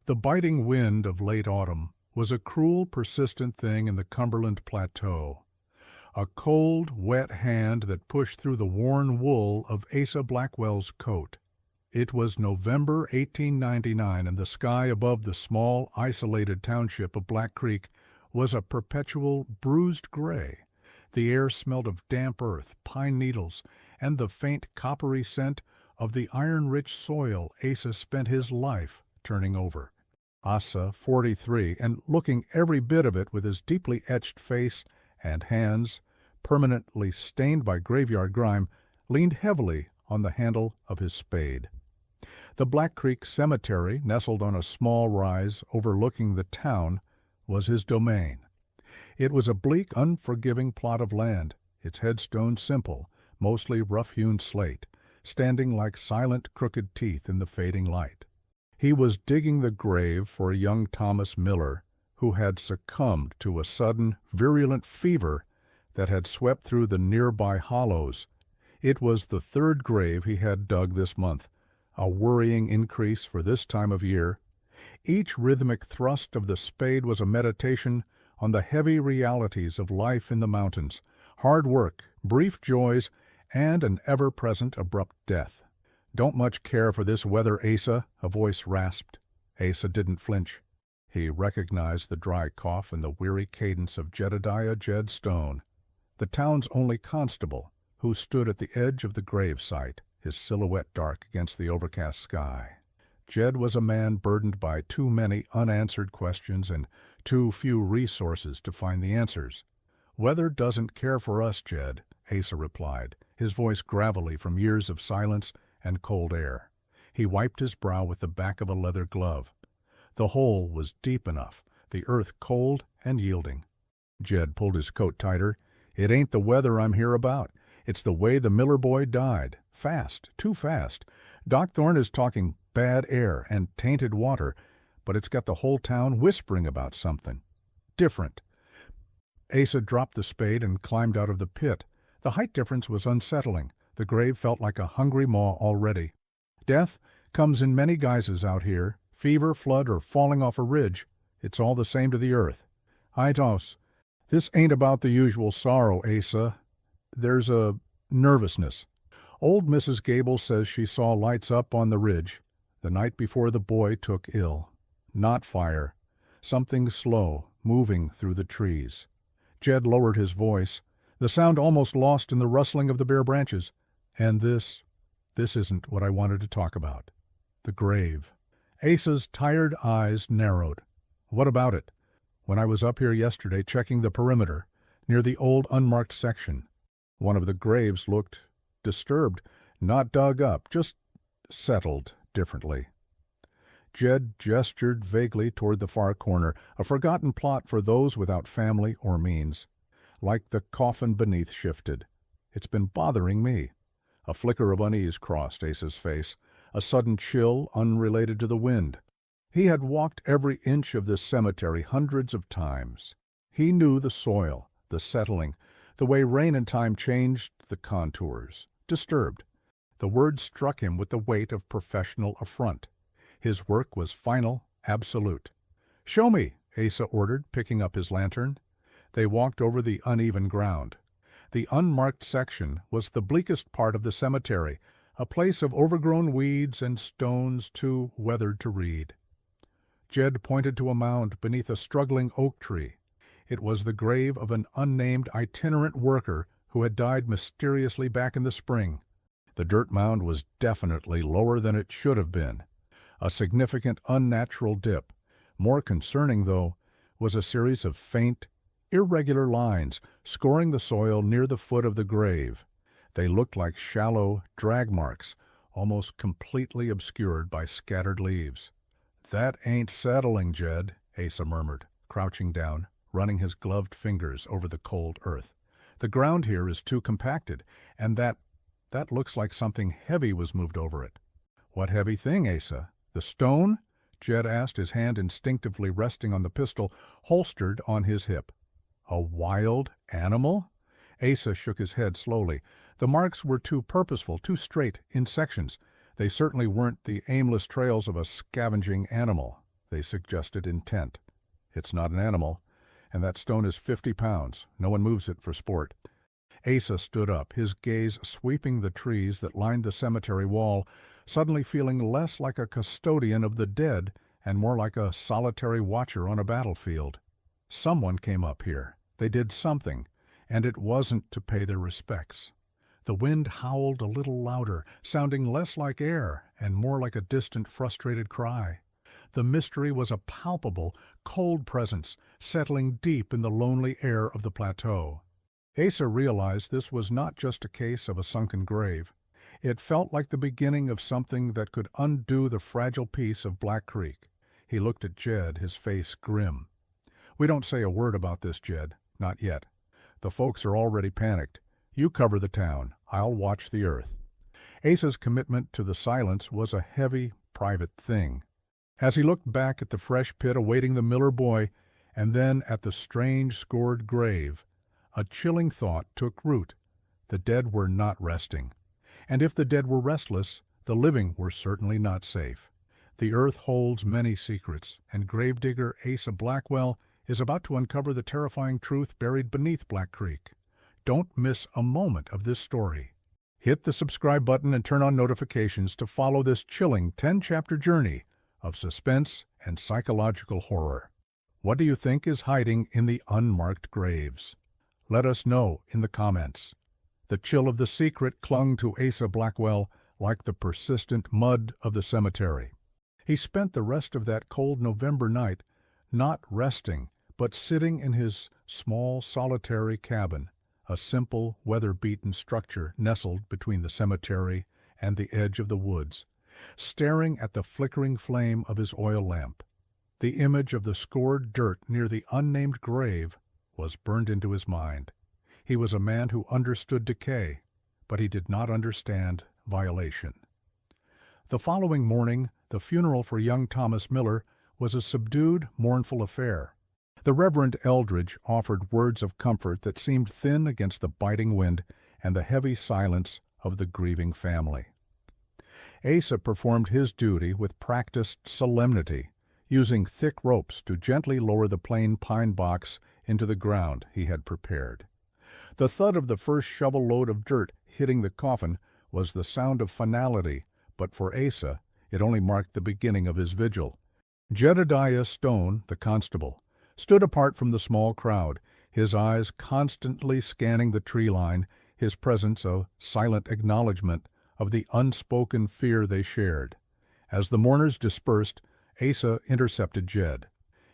The biting wind of late autumn was a cruel, persistent thing in the Cumberland Plateau. A cold, wet hand that pushed through the worn wool of Asa Blackwell's coat. It was November 1899, and the sky above the small, isolated township of Black Creek was a perpetual, bruised gray. The air smelled of damp earth, pine needles, and the faint coppery scent of the iron-rich soil Asa spent his life turning over. Asa, 43, and looking every bit of it with his deeply etched face and hands, permanently stained by graveyard grime, leaned heavily on the handle of his spade. The Black Creek Cemetery, nestled on a small rise overlooking the town, was his domain. It was a bleak, unforgiving plot of land, its headstones simple, mostly rough-hewn slate, standing like silent, crooked teeth in the fading light. He was digging the grave for a young Thomas Miller, who had succumbed to a sudden, virulent fever that had swept through the nearby hollows. It was the third grave he had dug this month, a worrying increase for this time of year. Each rhythmic thrust of the spade was a meditation on the heavy realities of life in the mountains, hard work, brief joys, and an ever-present abrupt death. "Don't much care for this weather, Asa," a voice rasped. Asa didn't flinch. He recognized the dry cough and the weary cadence of Jedediah Jed Stone, the town's only constable, who stood at the edge of the grave site, his silhouette dark against the overcast sky. Jed was a man burdened by too many unanswered questions and too few resources to find the answers. "Weather doesn't care for us, Jed," Asa replied, his voice gravelly from years of silence and cold air. He wiped his brow with the back of a leather glove. The hole was deep enough, the earth cold and yielding. Jed pulled his coat tighter. "It ain't the weather I'm here about. It's the way the Miller boy died. Fast, too fast. Doc Thorne is talking bad air and tainted water, but it's got the whole town whispering about something. Different." Asa dropped the spade and climbed out of the pit. The height difference was unsettling. The grave felt like a hungry maw already. Death comes in many guises out here. Fever, flood, or falling off a ridge. It's all the same to the earth. "Aitos, this ain't about the usual sorrow, Asa. There's a nervousness. Old Mrs. Gable says she saw lights up on the ridge the night before the boy took ill. Not fire. Something slow, moving through the trees." Jed lowered his voice, the sound almost lost in the rustling of the bare branches. "And this isn't what I wanted to talk about. The grave." Asa's tired eyes narrowed. "What about it?" "When I was up here yesterday checking the perimeter, near the old unmarked section, one of the graves looked disturbed, not dug up, just settled differently." Jed gestured vaguely toward the far corner, a forgotten plot for those without family or means. Like the coffin beneath shifted. "It's been bothering me." A flicker of unease crossed Asa's face, a sudden chill unrelated to the wind. He had walked every inch of this cemetery hundreds of times. He knew the soil, the settling, the way rain and time changed the contours. Disturbed. The word struck him with the weight of professional affront. His work was final, absolute. "Show me," Asa ordered, picking up his lantern. They walked over the uneven ground. The unmarked section was the bleakest part of the cemetery, a place of overgrown weeds and stones too weathered to read. Jed pointed to a mound beneath a struggling oak tree. It was the grave of an unnamed itinerant worker who had died mysteriously back in the spring. The dirt mound was definitely lower than it should have been. A significant unnatural dip. More concerning, though, was a series of faint, irregular lines scoring the soil near the foot of the grave. They looked like shallow drag marks, almost completely obscured by scattered leaves. "That ain't settling, Jed," Asa murmured, crouching down, running his gloved fingers over the cold earth. "The ground here is too compacted, and that looks like something heavy was moved over it." "What heavy thing, Asa? The stone?" Jed asked, his hand instinctively resting on the pistol holstered on his hip. "A wild animal?" Asa shook his head slowly. The marks were too purposeful, too straight, in sections. They certainly weren't the aimless trails of a scavenging animal. they suggested, intent. "It's not an animal, and that stone is 50 pounds. No one moves it for sport." Asa stood up, his gaze sweeping the trees that lined the cemetery wall, suddenly feeling less like a custodian of the dead and more like a solitary watcher on a battlefield. Someone came up here. They did something, and it wasn't to pay their respects. The wind howled a little louder, sounding less like air and more like a distant, frustrated cry. The mystery was a palpable, cold presence settling deep in the lonely air of the plateau. Asa realized this was not just a case of a sunken grave. It felt like the beginning of something that could undo the fragile peace of Black Creek. He looked at Jed, his face grim. "We don't say a word about this, Jed. Not yet. The folks are already panicked. You cover the town. I'll watch the earth." Asa's commitment to the silence was a heavy, private thing. As he looked back at the fresh pit awaiting the Miller boy, and then at the strange, scored grave, a chilling thought took root. The dead were not resting. And if the dead were restless, the living were certainly not safe. The earth holds many secrets, and Gravedigger Asa Blackwell is about to uncover the terrifying truth buried beneath Black Creek. Don't miss a moment of this story. Hit the subscribe button and turn on notifications to follow this chilling 10-chapter journey of suspense and psychological horror. What do you think is hiding in the unmarked graves? Let us know in the comments. The chill of the secret clung to Asa Blackwell like the persistent mud of the cemetery. He spent the rest of that cold November night not resting, but sitting in his small, solitary cabin, a simple, weather-beaten structure nestled between the cemetery and the edge of the woods, staring at the flickering flame of his oil lamp. The image of the scored dirt near the unnamed grave was burned into his mind. He was a man who understood decay, but he did not understand violation. The following morning, the funeral for young Thomas Miller was a subdued, mournful affair. The Reverend Eldridge offered words of comfort that seemed thin against the biting wind and the heavy silence of the grieving family. Asa performed his duty with practiced solemnity, using thick ropes to gently lower the plain pine box into the ground he had prepared. The thud of the first shovel load of dirt hitting the coffin was the sound of finality, but for Asa it only marked the beginning of his vigil. Jedediah Stone, the constable, stood apart from the small crowd, his eyes constantly scanning the tree line, his presence a silent acknowledgment of the unspoken fear they shared. As the mourners dispersed, Asa intercepted Jed.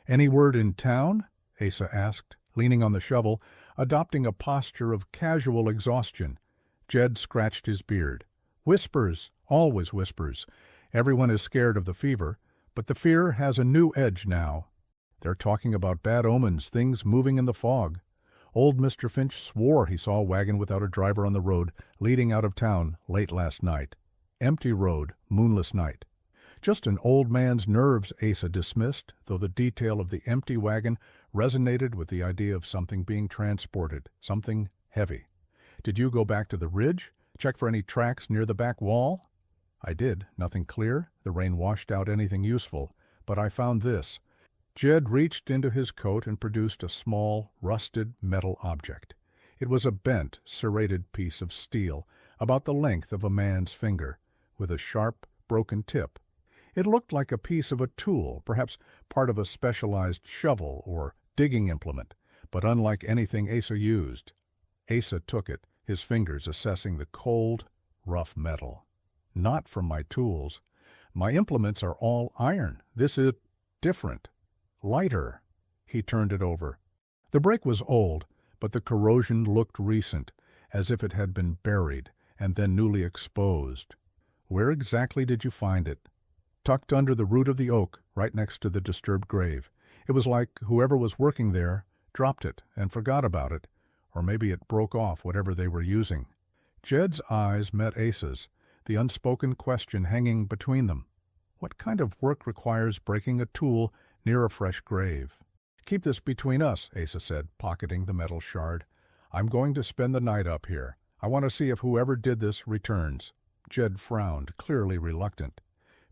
"Any word in town?" Asa asked, leaning on the shovel, adopting a posture of casual exhaustion. Jed scratched his beard. "Whispers, always whispers. Everyone is scared of the fever, but the fear has a new edge now. They're talking about bad omens, things moving in the fog. Old Mr. Finch swore he saw a wagon without a driver on the road leading out of town late last night. Empty road, moonless night. Just an old man's nerves, Asa dismissed, though the detail of the empty wagon resonated with the idea of something being transported, something heavy. "Did you go back to the ridge? Check for any tracks near the back wall?" "I did. Nothing clear. The rain washed out anything useful. But I found this." Jed reached into his coat and produced a small, rusted metal object. It was a bent, serrated piece of steel, about the length of a man's finger, with a sharp, broken tip. It looked like a piece of a tool, perhaps part of a specialized shovel or digging implement, but unlike anything Asa used. Asa took it, his fingers assessing the cold, rough metal. "Not from my tools. My implements are all iron. This is different. Lighter." He turned it over. The break was old, but the corrosion looked recent, as if it had been buried and then newly exposed. "Where exactly did you find it?" "Tucked under the root of the oak, right next to the disturbed grave. It was like whoever was working there dropped it and forgot about it, or maybe it broke off whatever they were using." Jed's eyes met Asa's, the unspoken question hanging between them. What kind of work requires breaking a tool near a fresh grave? "Keep this between us," Asa said, pocketing the metal shard. "I'm going to spend the night up here. I want to see if whoever did this returns." Jed frowned, clearly reluctant.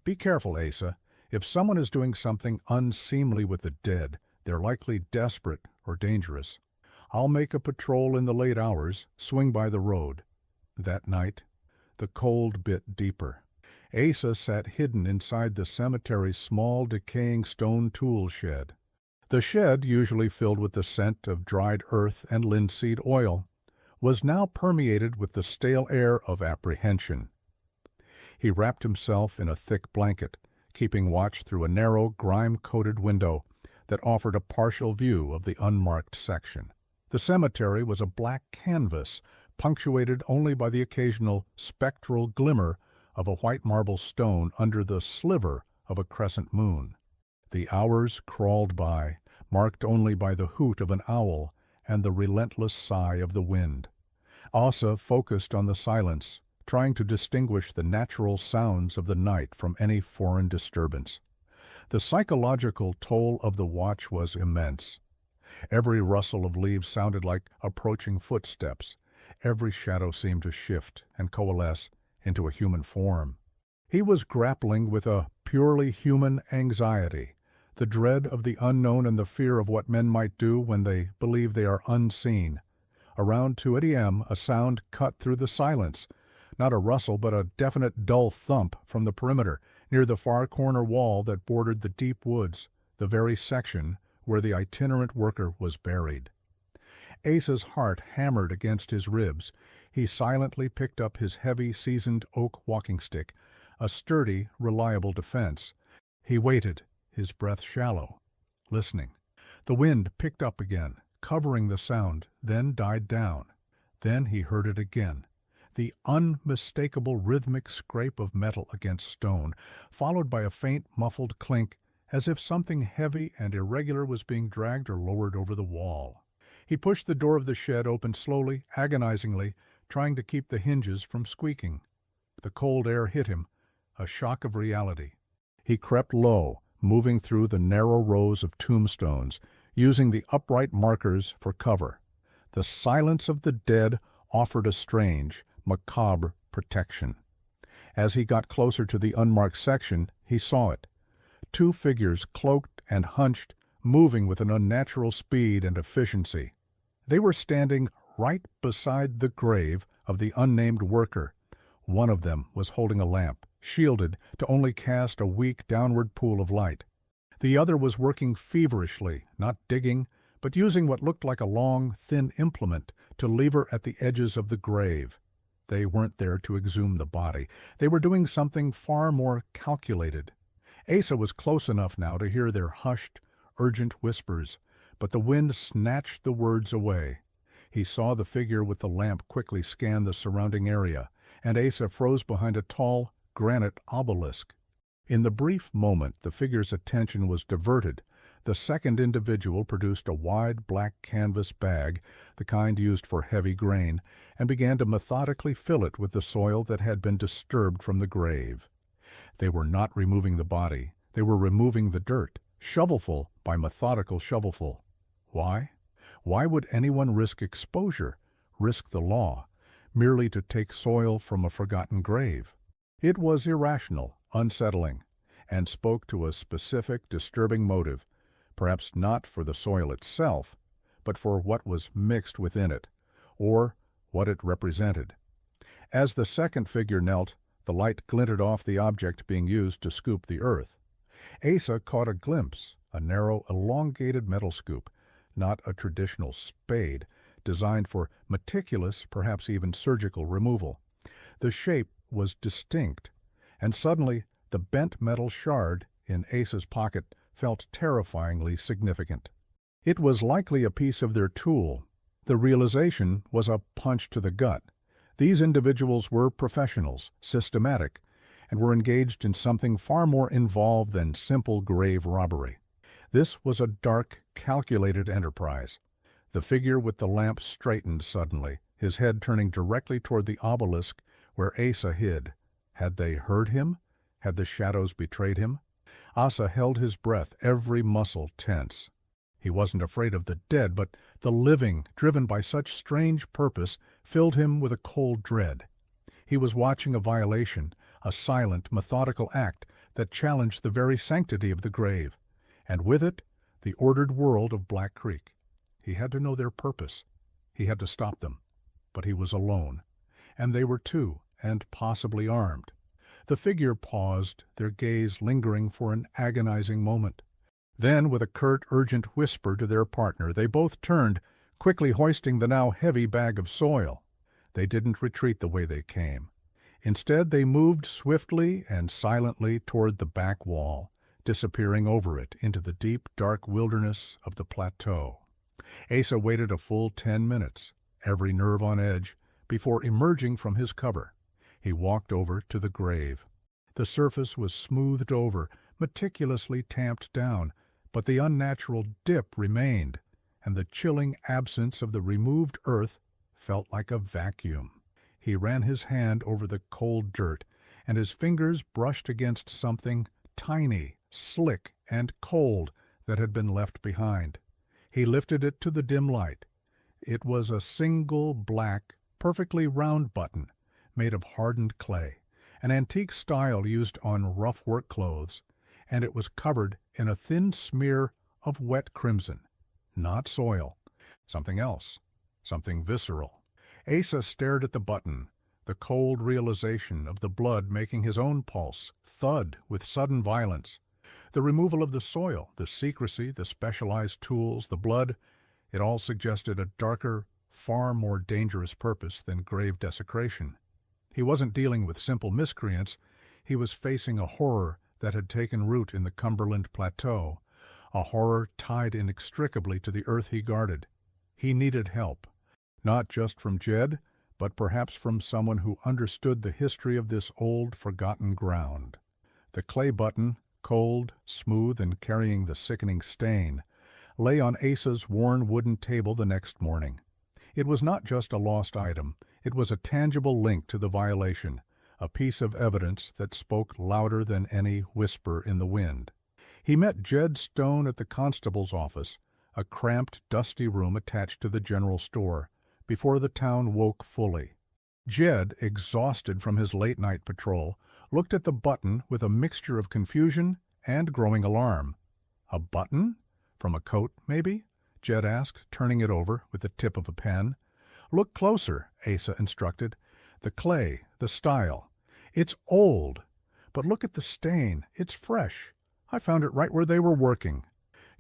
"Be careful, Asa. If someone is doing something unseemly with the dead, they're likely desperate or dangerous. I'll make a patrol in the late hours, swing by the road. That night, the cold bit deeper. Asa sat hidden inside the cemetery's small, decaying stone tool shed. The shed, usually filled with the scent of dried earth and linseed oil, was now permeated with the stale air of apprehension. He wrapped himself in a thick blanket, keeping watch through a narrow, grime-coated window that offered a partial view of the unmarked section. The cemetery was a black canvas, punctuated only by the occasional spectral glimmer of a white marble stone under the sliver of a crescent moon. The hours crawled by, marked only by the hoot of an owl and the relentless sigh of the wind. Asa focused on the silence, trying to distinguish the natural sounds of the night from any foreign disturbance. The psychological toll of the watch was immense. Every rustle of leaves sounded like approaching footsteps. Every shadow seemed to shift and coalesce into a human form. He was grappling with a purely human anxiety, the dread of the unknown and the fear of what men might do when they believe they are unseen. Around 2 a.m. a sound cut through the silence, not a rustle but a definite dull thump from the perimeter, near the far corner wall that bordered the deep woods, the very section where the itinerant worker was buried. Asa's heart hammered against his ribs. He silently picked up his heavy, seasoned oak walking stick, a sturdy, reliable defense. He waited, his breath shallow, listening. The wind picked up again, covering the sound, then died down. Then he heard it again, the unmistakable rhythmic scrape of metal against stone, followed by a faint, muffled clink, as if something heavy and irregular was being dragged or lowered over the wall. He pushed the door of the shed open slowly, agonizingly, trying to keep the hinges from squeaking. The cold air hit him, a shock of reality. He crept low, moving through the narrow rows of tombstones, using the upright markers for cover. The silence of the dead offered a strange, macabre protection. As he got closer to the unmarked section, he saw it. 2 figures, cloaked and hunched, moving with an unnatural speed and efficiency. They were standing right beside the grave of the unnamed worker. One of them was holding a lamp, shielded to only cast a weak downward pool of light. The other was working feverishly, not digging, but using what looked like a long, thin implement to lever at the edges of the grave. They weren't there to exhume the body. They were doing something far more calculated. Asa was close enough now to hear their hushed, urgent whispers, but the wind snatched the words away. He saw the figure with the lamp quickly scan the surrounding area, and Asa froze behind a tall, granite obelisk. In the brief moment the figure's attention was diverted, the second individual produced a wide black canvas bag, the kind used for heavy grain, and began to methodically fill it with the soil that had been disturbed from the grave. They were not removing the body. They were removing the dirt, shovelful by methodical shovelful. Why? Why would anyone risk exposure, risk the law, merely to take soil from a forgotten grave? It was irrational, unsettling, and spoke to a specific, disturbing motive, perhaps not for the soil itself, but for what was mixed within it, or what it represented. As the second figure knelt, the light glinted off the object being used to scoop the earth. Asa caught a glimpse, a narrow, elongated metal scoop, not a traditional spade, designed for meticulous, perhaps even surgical removal. The shape was distinct, and suddenly the bent metal shard in Asa's pocket felt terrifyingly significant. It was likely a piece of their tool. The realization was a punch to the gut. These individuals were professionals, systematic, and were engaged in something far more involved than simple grave robbery. This was a dark, calculated enterprise. The figure with the lamp straightened suddenly, his head turning directly toward the obelisk where Asa hid. Had they heard him? Had the shadows betrayed him? Asa held his breath, every muscle tense. He wasn't afraid of the dead, but the living, driven by such strange purpose, filled him with a cold dread. He was watching a violation, a silent, methodical act that challenged the very sanctity of the grave, and with it, the ordered world of Black Creek. He had to know their purpose. He had to stop them. But he was alone, and they were too, and possibly armed. The figure paused, their gaze lingering for an agonizing moment. Then, with a curt, urgent whisper to their partner, they both turned, quickly hoisting the now heavy bag of soil. They didn't retreat the way they came. Instead, they moved swiftly and silently toward the back wall, disappearing over it into the deep, dark wilderness of the plateau. Asa waited a full 10 minutes, every nerve on edge, before emerging from his cover. He walked over to the grave. The surface was smoothed over, meticulously tamped down, but the unnatural dip remained, and the chilling absence of the removed earth felt like a vacuum. He ran his hand over the cold dirt, and his fingers brushed against something tiny, slick, and cold that had been left behind. He lifted it to the dim light. It was a single black, perfectly round button, made of hardened clay, an antique style used on rough work clothes, and it was covered in a thin smear of wet crimson. Not soil. Something else. Something visceral. Asa stared at the button, the cold realization of the blood making his own pulse thud with sudden violence. The removal of the soil, the secrecy, the specialized tools, the blood, it all suggested a darker, far more dangerous purpose than grave desecration. He wasn't dealing with simple miscreants. He was facing a horror that had taken root in the Cumberland Plateau, a horror tied inextricably to the earth he guarded. He needed help, not just from Jed, but perhaps from someone who understood the history of this old, forgotten ground. The clay button, cold, smooth, and carrying the sickening stain, lay on Asa's worn wooden table the next morning. It was not just a lost item. It was a tangible link to the violation, a piece of evidence that spoke louder than any whisper in the wind. He met Jed Stone at the constable's office, a cramped, dusty room attached to the general store, before the town woke fully. Jed, exhausted from his late-night patrol, looked at the button with a mixture of confusion and growing alarm. A button? From a coat, maybe? Jed asked, turning it over with the tip of a pen. Look closer, Asa instructed. The clay, the style. It's old, but look at the stain. It's fresh. I found it right where they were working.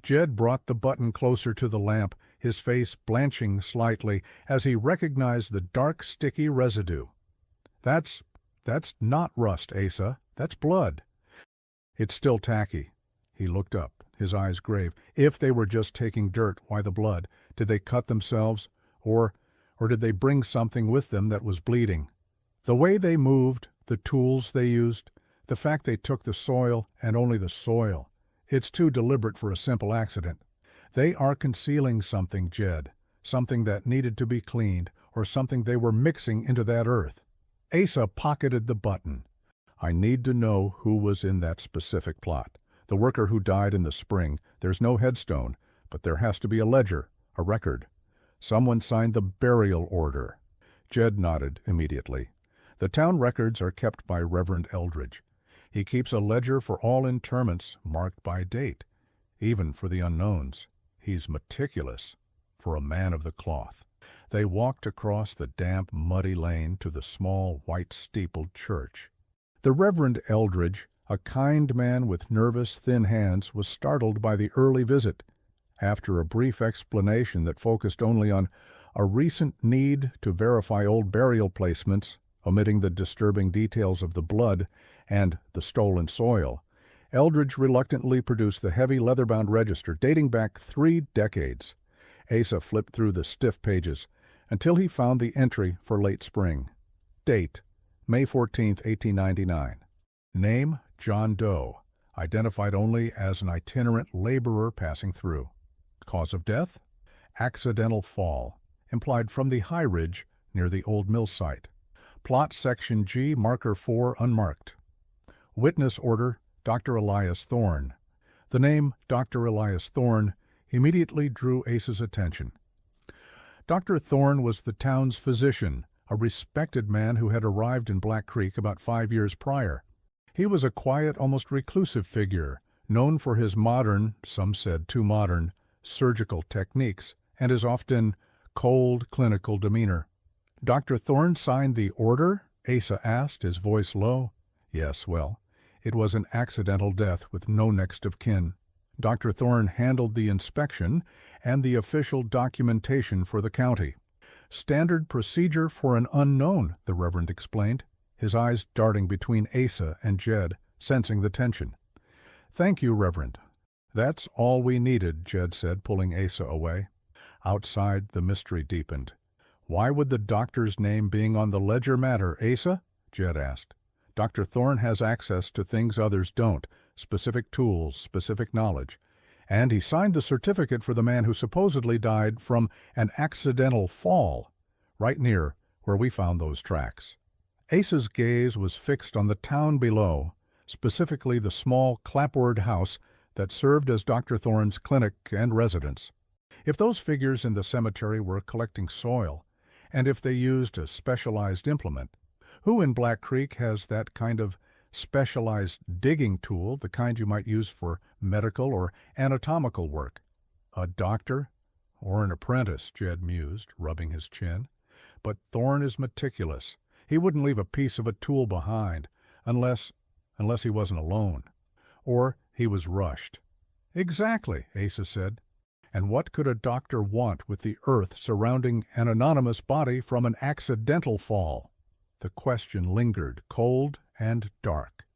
Jed brought the button closer to the lamp, his face blanching slightly as he recognized the dark, sticky residue. That's not rust, Asa. That's blood. It's still tacky. He looked up, his eyes grave. If they were just taking dirt, why the blood? Did they cut themselves? Or did they bring something with them that was bleeding? The way they moved, the tools they used, the fact they took the soil and only the soil. It's too deliberate for a simple accident. They are concealing something, Jed, something that needed to be cleaned, or something they were mixing into that earth. Asa pocketed the button. I need to know who was in that specific plot. The worker who died in the spring. There's no headstone, but there has to be a ledger, a record. Someone signed the burial order. Jed nodded immediately. The town records are kept by Reverend Eldridge. He keeps a ledger for all interments marked by date, even for the unknowns. He's meticulous for a man of the cloth. They walked across the damp, muddy lane to the small, white-steepled church. The Reverend Eldridge, a kind man with nervous, thin hands, was startled by the early visit. After a brief explanation that focused only on a recent need to verify old burial placements, omitting the disturbing details of the blood and the stolen soil, Eldridge reluctantly produced the heavy leather-bound register dating back 3 decades. Asa flipped through the stiff pages until he found the entry for late spring. Date, May 14, 1899. Name, John Doe, identified only as an itinerant laborer passing through. Cause of death? Accidental fall, implied from the high ridge near the old mill site. Plot Section G, Marker 4, unmarked. Witness order, Dr. Elias Thorne. The name Dr. Elias Thorne immediately drew Asa's attention. Dr. Thorne was the town's physician, a respected man who had arrived in Black Creek about 5 years prior. He was a quiet, almost reclusive figure, known for his modern, some said too modern, surgical techniques, and his often cold, clinical demeanor. "Dr. Thorne signed the order?" Asa asked, his voice low. "Yes, well, it was an accidental death with no next of kin. Dr. Thorne handled the inspection and the official documentation for the county." "Standard procedure for an unknown," the Reverend explained, his eyes darting between Asa and Jed, sensing the tension. "Thank you, Reverend. That's all we needed," Jed said, pulling Asa away. Outside, the mystery deepened. "Why would the doctor's name being on the ledger matter, Asa?" Jed asked. "Dr. Thorne has access to things others don't, specific tools, specific knowledge. And he signed the certificate for the man who supposedly died from an accidental fall, right near where we found those tracks." Asa's gaze was fixed on the town below, specifically the small clapboard house that served as Dr. Thorne's clinic and residence. If those figures in the cemetery were collecting soil, and if they used a specialized implement, who in Black Creek has that kind of specialized digging tool, the kind you might use for medical or anatomical work? A doctor or an apprentice, Jed mused, rubbing his chin. But Thorne is meticulous. He wouldn't leave a piece of a tool behind, unless he wasn't alone. Or he was rushed. "Exactly," Asa said. "And what could a doctor want with the earth surrounding an anonymous body from an accidental fall?" The question lingered, cold and dark.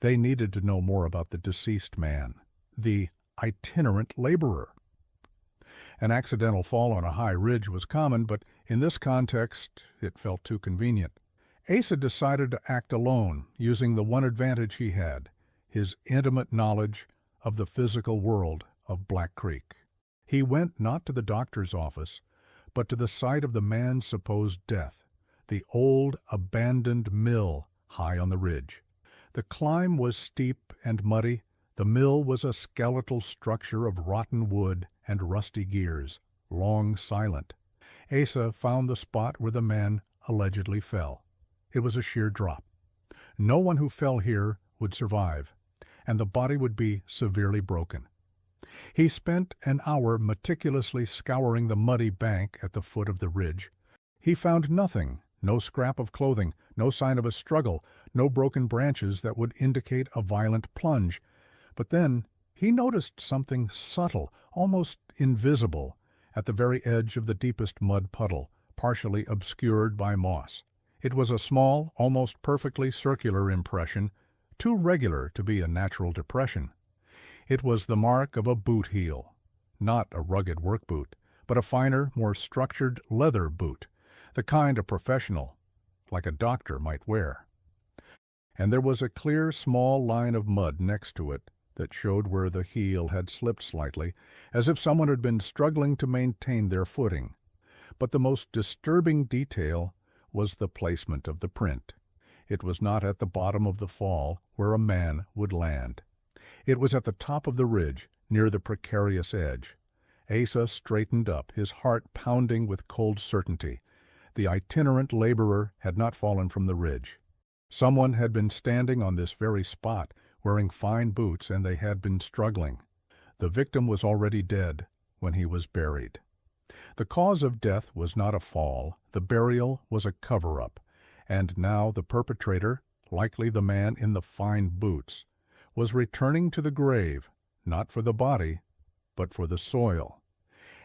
They needed to know more about the deceased man, the itinerant laborer. An accidental fall on a high ridge was common, but in this context it felt too convenient. Asa decided to act alone, using the one advantage he had, his intimate knowledge of the physical world of Black Creek. He went not to the doctor's office, but to the site of the man's supposed death, the old abandoned mill high on the ridge. The climb was steep and muddy. The mill was a skeletal structure of rotten wood and rusty gears, long silent. Asa found the spot where the man allegedly fell. It was a sheer drop. No one who fell here would survive, and the body would be severely broken. He spent an hour meticulously scouring the muddy bank at the foot of the ridge. He found nothing, no scrap of clothing, no sign of a struggle, no broken branches that would indicate a violent plunge. But then he noticed something subtle, almost invisible, at the very edge of the deepest mud puddle, partially obscured by moss. It was a small, almost perfectly circular impression, too regular to be a natural depression. It was the mark of a boot heel, not a rugged work boot, but a finer, more structured leather boot, the kind a professional, like a doctor, might wear. And there was a clear, small line of mud next to it that showed where the heel had slipped slightly, as if someone had been struggling to maintain their footing. But the most disturbing detail was the placement of the print. It was not at the bottom of the fall, where a man would land. It was at the top of the ridge, near the precarious edge. Asa straightened up, his heart pounding with cold certainty. The itinerant laborer had not fallen from the ridge. Someone had been standing on this very spot, wearing fine boots, and they had been struggling. The victim was already dead when he was buried. The cause of death was not a fall. The burial was a cover-up, and now the perpetrator, likely the man in the fine boots, was returning to the grave, not for the body, but for the soil.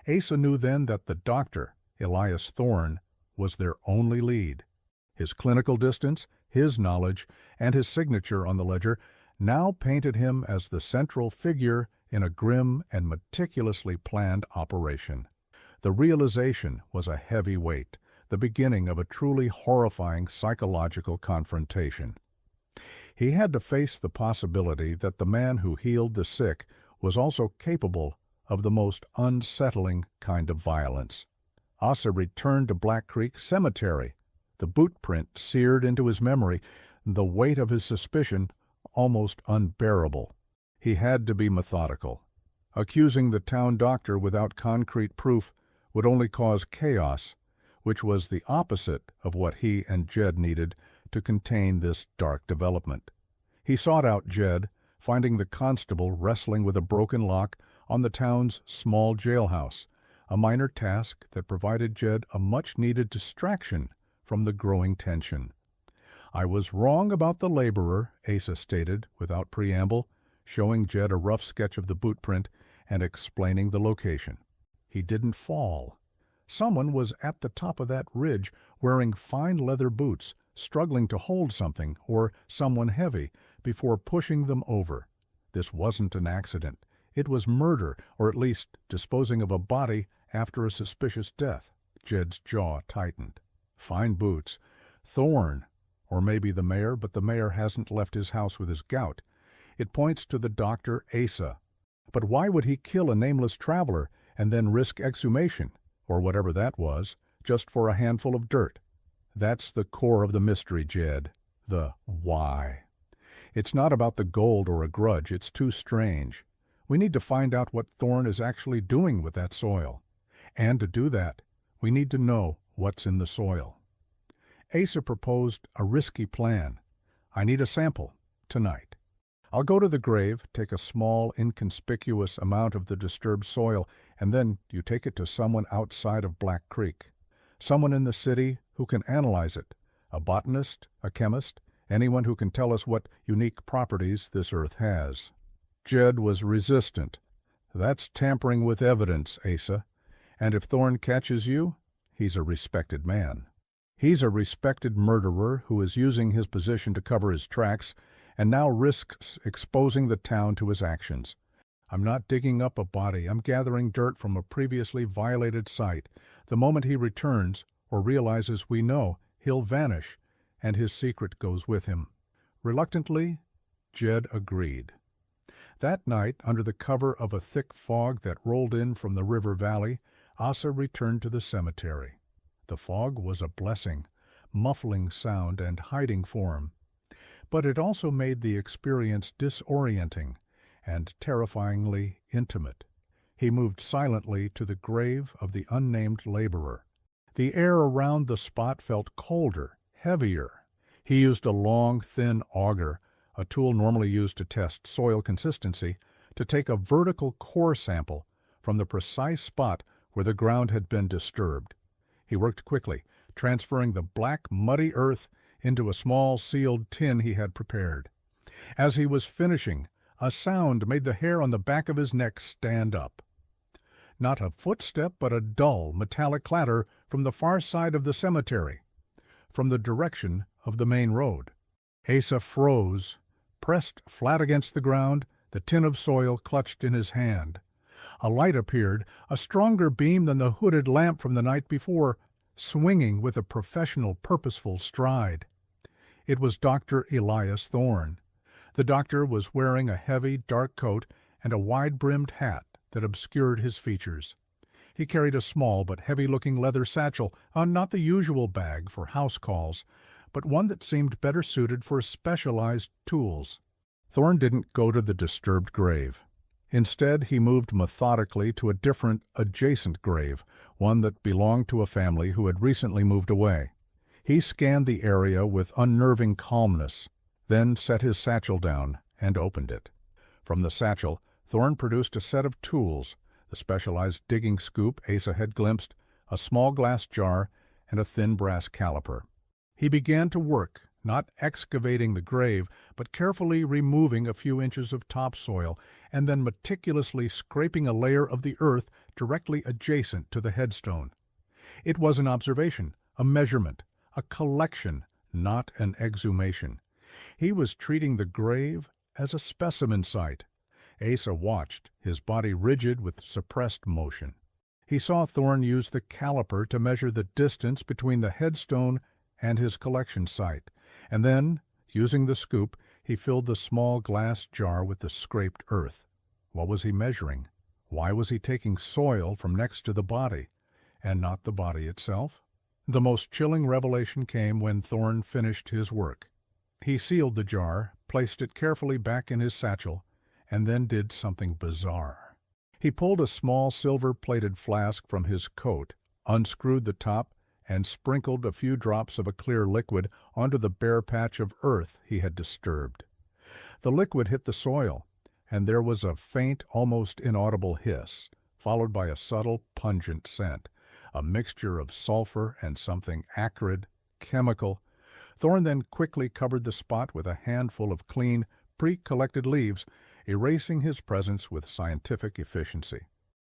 Asa knew then that the doctor, Elias Thorne, was their only lead. His clinical distance, his knowledge, and his signature on the ledger now painted him as the central figure in a grim and meticulously planned operation. The realization was a heavy weight, the beginning of a truly horrifying psychological confrontation. He had to face the possibility that the man who healed the sick was also capable of the most unsettling kind of violence. Asa returned to Black Creek Cemetery, the boot print seared into his memory, the weight of his suspicion almost unbearable. He had to be methodical. Accusing the town doctor without concrete proof would only cause chaos, which was the opposite of what he and Jed needed to contain this dark development. He sought out Jed, finding the constable wrestling with a broken lock on the town's small jailhouse, a minor task that provided Jed a much-needed distraction from the growing tension. "I was wrong about the laborer," Asa stated without preamble, showing Jed a rough sketch of the boot print and explaining the location. "He didn't fall. Someone was at the top of that ridge wearing fine leather boots, struggling to hold something or someone heavy before pushing them over. This wasn't an accident. It was murder, or at least disposing of a body after a suspicious death." Jed's jaw tightened. "Fine boots. Thorne, or maybe the mayor, but the mayor hasn't left his house with his gout. It points to the doctor Asa. But why would he kill a nameless traveler and then risk exhumation, or whatever that was, just for a handful of dirt? That's the core of the mystery, Jed. The why. It's not about the gold or a grudge. It's too strange. We need to find out what Thorne is actually doing with that soil. And to do that, we need to know what's in the soil." Asa proposed a risky plan. "I need a sample, tonight. I'll go to the grave, take a small, inconspicuous amount of the disturbed soil, and then you take it to someone outside of Black Creek. Someone in the city who can analyze it. A botanist, a chemist, anyone who can tell us what unique properties this earth has." Jed was resistant. "That's tampering with evidence, Asa. And if Thorne catches you, he's a respected man. He's a respected murderer who is using his position to cover his tracks and now risks exposing the town to his actions. I'm not digging up a body. I'm gathering dirt from a previously violated site. The moment he returns or realizes we know, he'll vanish, and his secret goes with him." Reluctantly, Jed agreed. That night, under the cover of a thick fog that rolled in from the river valley, Asa returned to the cemetery. The fog was a blessing, muffling sound and hiding form. But it also made the experience disorienting and terrifyingly intimate. He moved silently to the grave of the unnamed laborer. The air around the spot felt colder, heavier. He used a long, thin auger, a tool normally used to test soil consistency, to take a vertical core sample from the precise spot where the ground had been disturbed. He worked quickly, transferring the black, muddy earth into a small sealed tin he had prepared. As he was finishing, a sound made the hair on the back of his neck stand up. Not a footstep, but a dull, metallic clatter from the far side of the cemetery, from the direction of the main road. Asa froze, pressed flat against the ground, the tin of soil clutched in his hand. A light appeared, a stronger beam than the hooded lamp from the night before, swinging with a professional, purposeful stride. It was Dr. Elias Thorne. The doctor was wearing a heavy, dark coat and a wide-brimmed hat that obscured his features. He carried a small but heavy-looking leather satchel, not the usual bag for house calls, but one that seemed better suited for specialized tools. Thorne didn't go to the disturbed grave. Instead, he moved methodically to a different, adjacent grave, one that belonged to a family who had recently moved away. He scanned the area with unnerving calmness, then set his satchel down and opened it. From the satchel, Thorne produced a set of tools, the specialized digging scoop Asa had glimpsed, a small glass jar, and a thin brass caliper. He began to work, not excavating the grave, but carefully removing a few inches of topsoil and then meticulously scraping a layer of the earth directly adjacent to the headstone. It was an observation, a measurement, a collection, not an exhumation. He was treating the grave as a specimen site. Asa watched, his body rigid with suppressed motion. He saw Thorne use the caliper to measure the distance between the headstone and his collection site, and then, using the scoop, he filled the small glass jar with the scraped earth. What was he measuring? Why was he taking soil from next to the body, and not the body itself? The most chilling revelation came when Thorne finished his work. He sealed the jar, placed it carefully back in his satchel, and then did something bizarre. He pulled a small silver-plated flask from his coat, unscrewed the top, and sprinkled a few drops of a clear liquid onto the bare patch of earth he had disturbed. The liquid hit the soil, and there was a faint, almost inaudible hiss, followed by a subtle, pungent scent, a mixture of sulfur and something acrid, chemical. Thorne then quickly covered the spot with a handful of clean, pre-collected leaves, erasing his presence with scientific efficiency.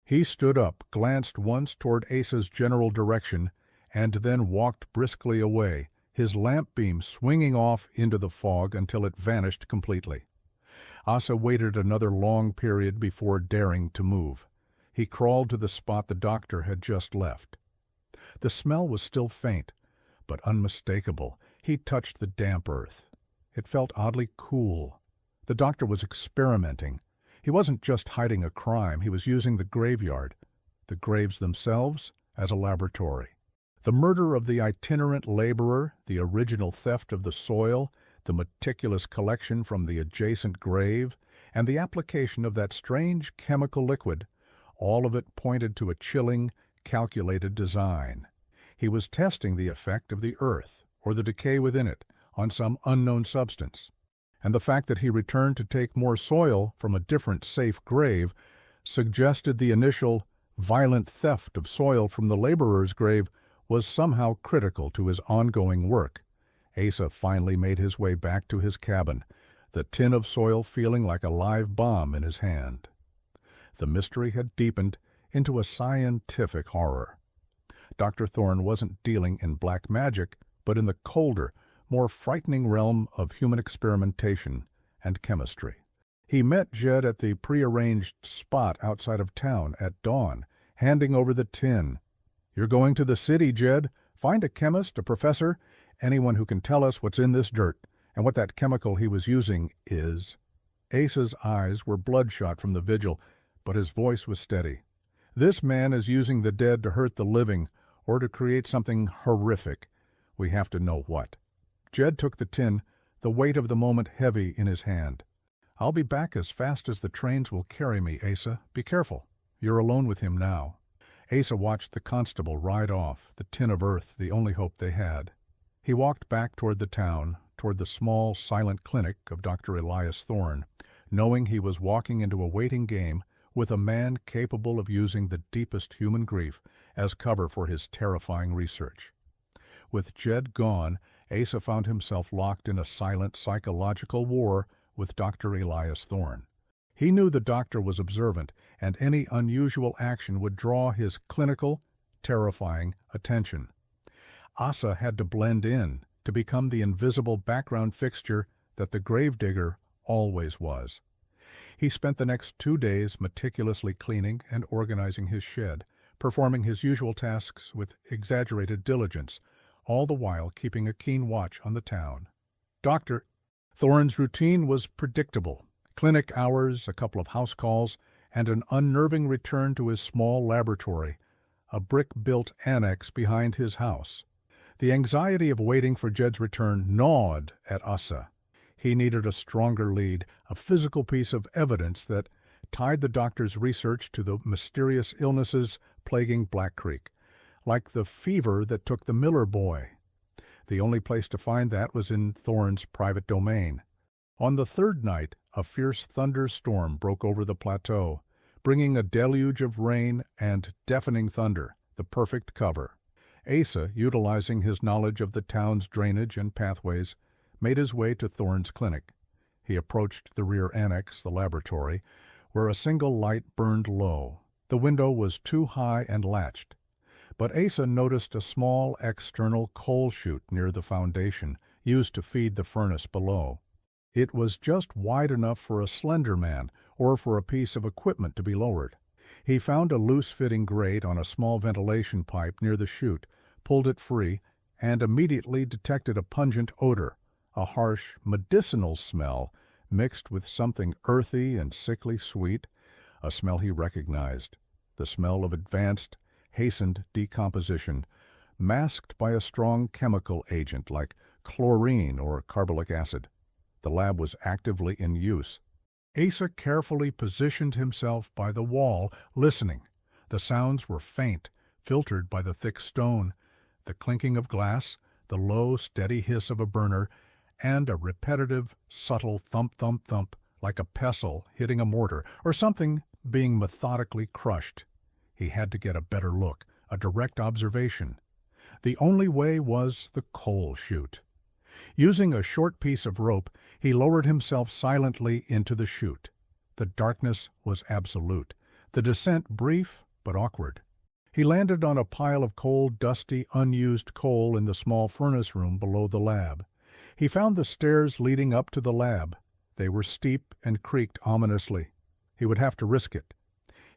He stood up, glanced once toward Asa's general direction, and then walked briskly away, his lamp beam swinging off into the fog until it vanished completely. Asa waited another long period before daring to move. He crawled to the spot the doctor had just left. The smell was still faint, but unmistakable. He touched the damp earth. It felt oddly cool. The doctor was experimenting. He wasn't just hiding a crime, he was using the graveyard, the graves themselves, as a laboratory. The murder of the itinerant laborer, the original theft of the soil, the meticulous collection from the adjacent grave, and the application of that strange chemical liquid, all of it pointed to a chilling, calculated design. He was testing the effect of the earth, or the decay within it, on some unknown substance. And the fact that he returned to take more soil from a different safe grave suggested the initial, violent theft of soil from the laborer's grave was somehow critical to his ongoing work. Asa finally made his way back to his cabin, the tin of soil feeling like a live bomb in his hand. The mystery had deepened into a scientific horror. Dr. Thorne wasn't dealing in black magic, but in the colder, more frightening realm of human experimentation and chemistry. He met Jed at the prearranged spot outside of town at dawn, handing over the tin. "You're going to the city, Jed. Find a chemist, a professor, anyone who can tell us what's in this dirt and what that chemical he was using is." Asa's eyes were bloodshot from the vigil, but his voice was steady. "This man is using the dead to hurt the living or to create something horrific. We have to know what." Jed took the tin, the weight of the moment heavy in his hand. "I'll be back as fast as the trains will carry me, Asa. Be careful. You're alone with him now." Asa watched the constable ride off, the tin of earth the only hope they had. He walked back toward the town, toward the small, silent clinic of Dr. Elias Thorne, knowing he was walking into a waiting game with a man capable of using the deepest human grief as cover for his terrifying research. With Jed gone, Asa found himself locked in a silent psychological war with Dr. Elias Thorne. He knew the doctor was observant, and any unusual action would draw his clinical, terrifying attention. Asa had to blend in, to become the invisible background fixture that the gravedigger always was. He spent the next 2 days meticulously cleaning and organizing his shed, performing his usual tasks with exaggerated diligence, all the while keeping a keen watch on the town. Dr. Thorne's routine was predictable. Clinic hours, a couple of house calls, and an unnerving return to his small laboratory, a brick-built annex behind his house. The anxiety of waiting for Jed's return gnawed at Asa. He needed a stronger lead, a physical piece of evidence that tied the doctor's research to the mysterious illnesses plaguing Black Creek, like the fever that took the Miller boy. The only place to find that was in Thorne's private domain. On the third night, a fierce thunderstorm broke over the plateau, bringing a deluge of rain and deafening thunder, the perfect cover. Asa, utilizing his knowledge of the town's drainage and pathways, made his way to Thorne's clinic. He approached the rear annex, the laboratory, where a single light burned low. The window was too high and latched. But Asa noticed a small external coal chute near the foundation, used to feed the furnace below. It was just wide enough for a slender man or for a piece of equipment to be lowered. He found a loose-fitting grate on a small ventilation pipe near the chute, pulled it free, and immediately detected a pungent odor, a harsh, medicinal smell mixed with something earthy and sickly sweet, a smell he recognized, the smell of advanced, hastened decomposition, masked by a strong chemical agent like chlorine or carbolic acid. The lab was actively in use. Asa carefully positioned himself by the wall, listening. The sounds were faint, filtered by the thick stone, the clinking of glass, the low, steady hiss of a burner, and a repetitive, subtle thump-thump-thump, like a pestle hitting a mortar, or something being methodically crushed. He had to get a better look, a direct observation. The only way was the coal chute. Using a short piece of rope, he lowered himself silently into the chute. The darkness was absolute, the descent brief but awkward. He landed on a pile of cold, dusty, unused coal in the small furnace room below the lab. He found the stairs leading up to the lab. They were steep and creaked ominously. He would have to risk it.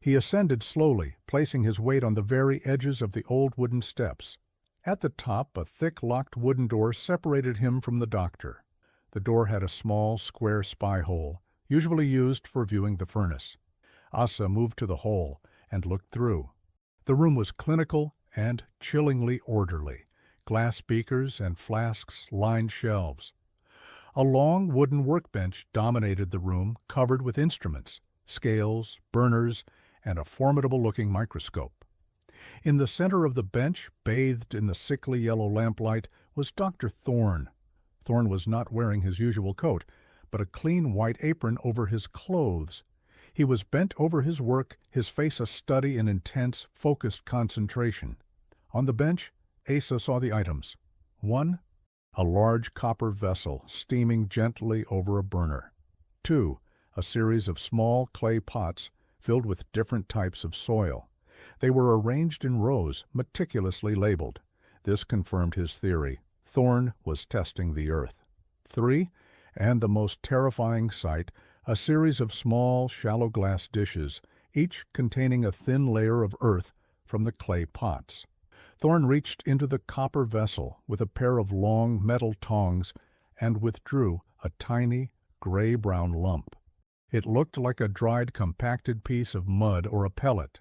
He ascended slowly, placing his weight on the very edges of the old wooden steps. At the top, a thick, locked wooden door separated him from the doctor. The door had a small, square spy hole, usually used for viewing the furnace. Asa moved to the hole and looked through. The room was clinical and chillingly orderly. Glass beakers and flasks lined shelves. A long wooden workbench dominated the room, covered with instruments, scales, burners, and a formidable-looking microscope. In the center of the bench, bathed in the sickly yellow lamplight, was Dr. Thorne. Thorne was not wearing his usual coat, but a clean white apron over his clothes. He was bent over his work, his face a study in intense, focused concentration. On the bench, Asa saw the items. 1. A large copper vessel steaming gently over a burner. 2. A series of small clay pots filled with different types of soil. They were arranged in rows, meticulously labeled. This confirmed his theory. Thorne was testing the earth. 3. And the most terrifying sight, a series of small, shallow glass dishes, each containing a thin layer of earth from the clay pots. Thorne reached into the copper vessel with a pair of long metal tongs and withdrew a tiny, gray-brown lump. It looked like a dried, compacted piece of mud or a pellet.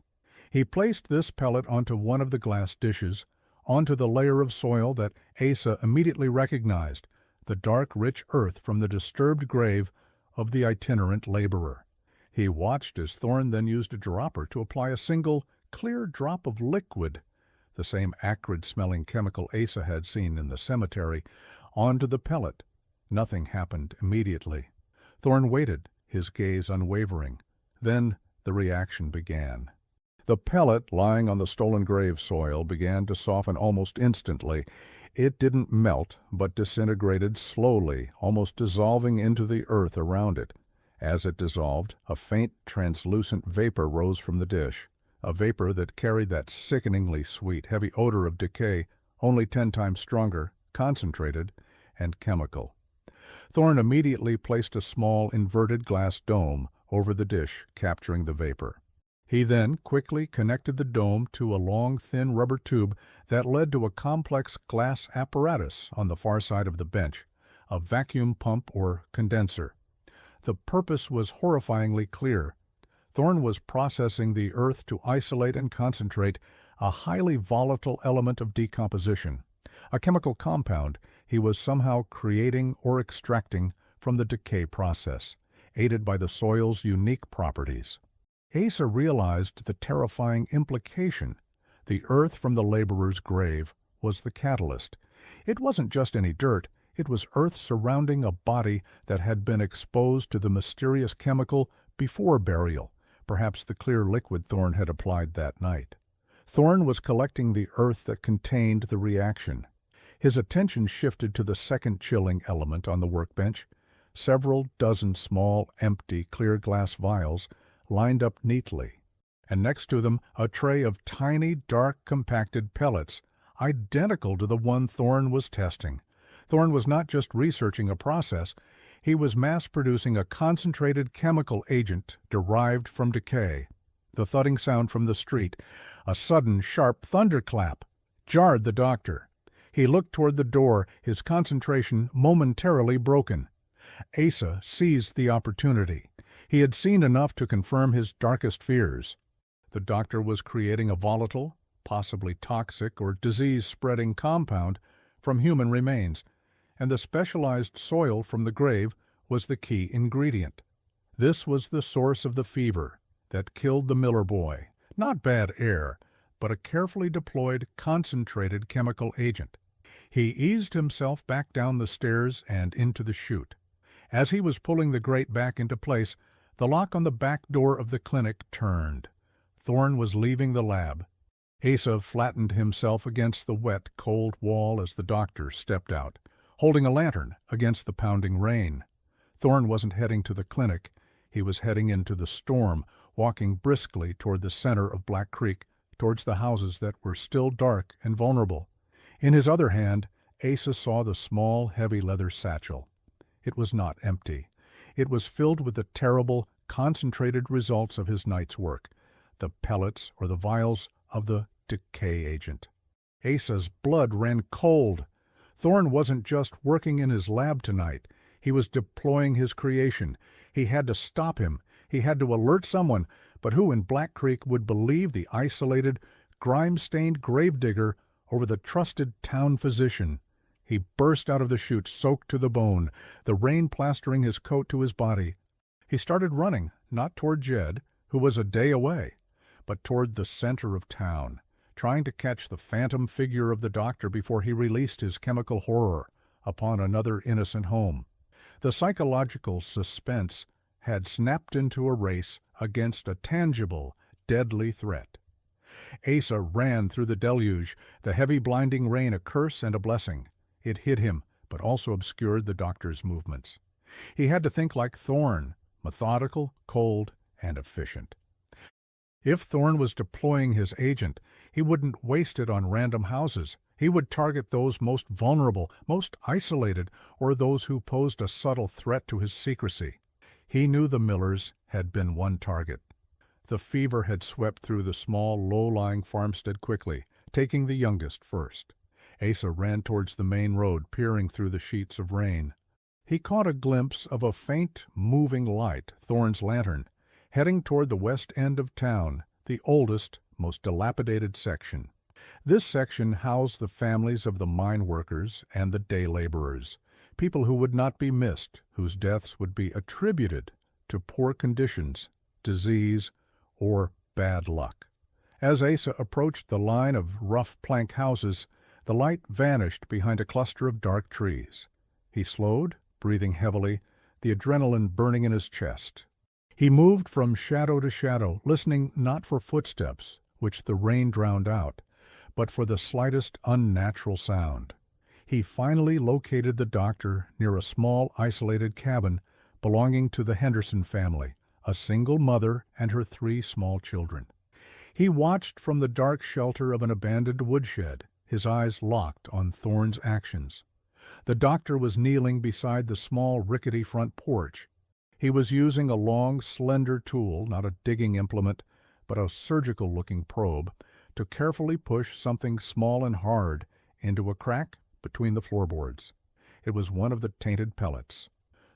He placed this pellet onto one of the glass dishes, onto the layer of soil that Asa immediately recognized, the dark, rich earth from the disturbed grave of the itinerant laborer. He watched as Thorne then used a dropper to apply a single, clear drop of liquid, the same acrid-smelling chemical Asa had seen in the cemetery, onto the pellet. Nothing happened immediately. Thorne waited, his gaze unwavering. Then the reaction began. The pellet lying on the stolen grave soil began to soften almost instantly. It didn't melt, but disintegrated slowly, almost dissolving into the earth around it. As it dissolved, a faint, translucent vapor rose from the dish, a vapor that carried that sickeningly sweet, heavy odor of decay, only 10 times stronger, concentrated, and chemical. Thorne immediately placed a small, inverted glass dome over the dish, capturing the vapor. He then quickly connected the dome to a long, thin rubber tube that led to a complex glass apparatus on the far side of the bench, a vacuum pump or condenser. The purpose was horrifyingly clear. Thorne was processing the earth to isolate and concentrate a highly volatile element of decomposition, a chemical compound he was somehow creating or extracting from the decay process, aided by the soil's unique properties. Asa realized the terrifying implication. The earth from the laborer's grave was the catalyst. It wasn't just any dirt, it was earth surrounding a body that had been exposed to the mysterious chemical before burial, perhaps the clear liquid Thorne had applied that night. Thorne was collecting the earth that contained the reaction. His attention shifted to the second chilling element on the workbench, several dozen small, empty, clear glass vials lined up neatly, and next to them a tray of tiny, dark, compacted pellets, identical to the one Thorne was testing. Thorne was not just researching a process, he was mass-producing a concentrated chemical agent derived from decay. The thudding sound from the street, a sudden, sharp thunderclap, jarred the doctor. He looked toward the door, his concentration momentarily broken. Asa seized the opportunity. He had seen enough to confirm his darkest fears. The doctor was creating a volatile, possibly toxic or disease-spreading compound from human remains, and the specialized soil from the grave was the key ingredient. This was the source of the fever that killed the Miller boy. Not bad air, but a carefully deployed, concentrated chemical agent. He eased himself back down the stairs and into the chute. As he was pulling the grate back into place, the lock on the back door of the clinic turned. Thorne was leaving the lab. Asa flattened himself against the wet, cold wall as the doctor stepped out, holding a lantern against the pounding rain. Thorne wasn't heading to the clinic. He was heading into the storm, walking briskly toward the center of Black Creek, towards the houses that were still dark and vulnerable. In his other hand, Asa saw the small, heavy leather satchel. It was not empty. It was filled with the terrible, concentrated results of his night's work, the pellets or the vials of the decay agent. Asa's blood ran cold. Thorne wasn't just working in his lab tonight. He was deploying his creation. He had to stop him. He had to alert someone, but who in Black Creek would believe the isolated, grime-stained gravedigger over the trusted town physician? He burst out of the chute, soaked to the bone, the rain plastering his coat to his body. He started running, not toward Jed, who was a day away, but toward the center of town, trying to catch the phantom figure of the doctor before he released his chemical horror upon another innocent home. The psychological suspense had snapped into a race against a tangible, deadly threat. Asa ran through the deluge, the heavy blinding rain a curse and a blessing. It hid him, but also obscured the doctor's movements. He had to think like Thorne, methodical, cold, and efficient. If Thorne was deploying his agent, he wouldn't waste it on random houses. He would target those most vulnerable, most isolated, or those who posed a subtle threat to his secrecy. He knew the Millers had been one target. The fever had swept through the small, low-lying farmstead quickly, taking the youngest first. Asa ran towards the main road, peering through the sheets of rain. He caught a glimpse of a faint, moving light, Thorne's lantern, heading toward the west end of town, the oldest, most dilapidated section. This section housed the families of the mine workers and the day laborers, people who would not be missed, whose deaths would be attributed to poor conditions, disease, or bad luck. As Asa approached the line of rough plank houses, the light vanished behind a cluster of dark trees. He slowed, breathing heavily, the adrenaline burning in his chest. He moved from shadow to shadow, listening not for footsteps, which the rain drowned out, but for the slightest unnatural sound. He finally located the doctor near a small, isolated cabin belonging to the Henderson family, a single mother and her 3 small children. He watched from the dark shelter of an abandoned woodshed, his eyes locked on Thorne's actions. The doctor was kneeling beside the small, rickety front porch. He was using a long, slender tool, not a digging implement, but a surgical-looking probe, to carefully push something small and hard into a crack between the floorboards. It was one of the tainted pellets.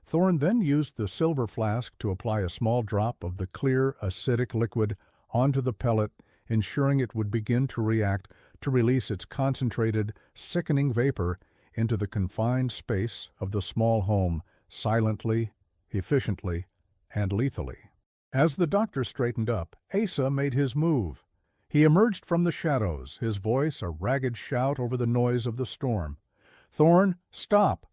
Thorne then used the silver flask to apply a small drop of the clear, acidic liquid onto the pellet, ensuring it would begin to react to release its concentrated, sickening vapor into the confined space of the small home, silently, efficiently, and lethally. As the doctor straightened up, Asa made his move. He emerged from the shadows, his voice a ragged shout over the noise of the storm. "Thorne, stop!"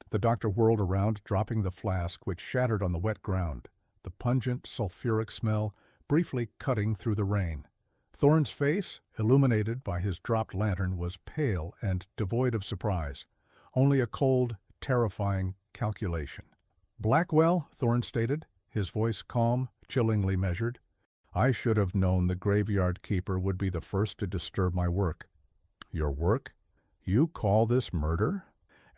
The doctor whirled around, dropping the flask, which shattered on the wet ground, the pungent, sulfuric smell briefly cutting through the rain. Thorne's face, illuminated by his dropped lantern, was pale and devoid of surprise, only a cold, terrifying calculation. "Blackwell," Thorne stated, his voice calm, chillingly measured. "I should have known the graveyard keeper would be the first to disturb my work." "Your work? You call this murder?"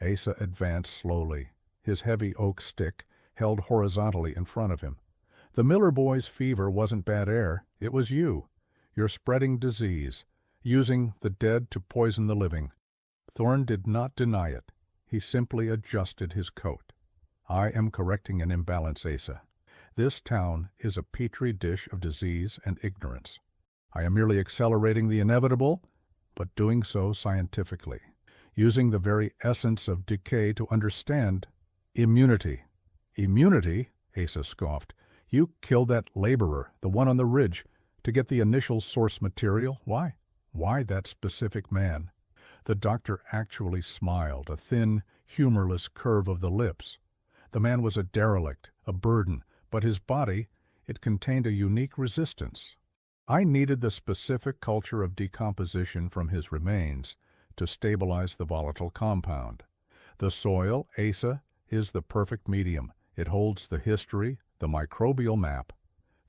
Asa advanced slowly, his heavy oak stick held horizontally in front of him. "The Miller boy's fever wasn't bad air. It was you. You're spreading disease, using the dead to poison the living." Thorne did not deny it. He simply adjusted his coat. "I am correcting an imbalance, Asa. This town is a petri dish of disease and ignorance. I am merely accelerating the inevitable, but doing so scientifically, using the very essence of decay to understand immunity." "Immunity?" Asa scoffed. "You killed that laborer, the one on the ridge, to get the initial source material. Why? Why that specific man?" The doctor actually smiled, a thin, humorless curve of the lips. The man was a derelict, a burden, but his body, it contained a unique resistance. I needed the specific culture of decomposition from his remains to stabilize the volatile compound. The soil, Asa, is the perfect medium. It holds the history, the microbial map.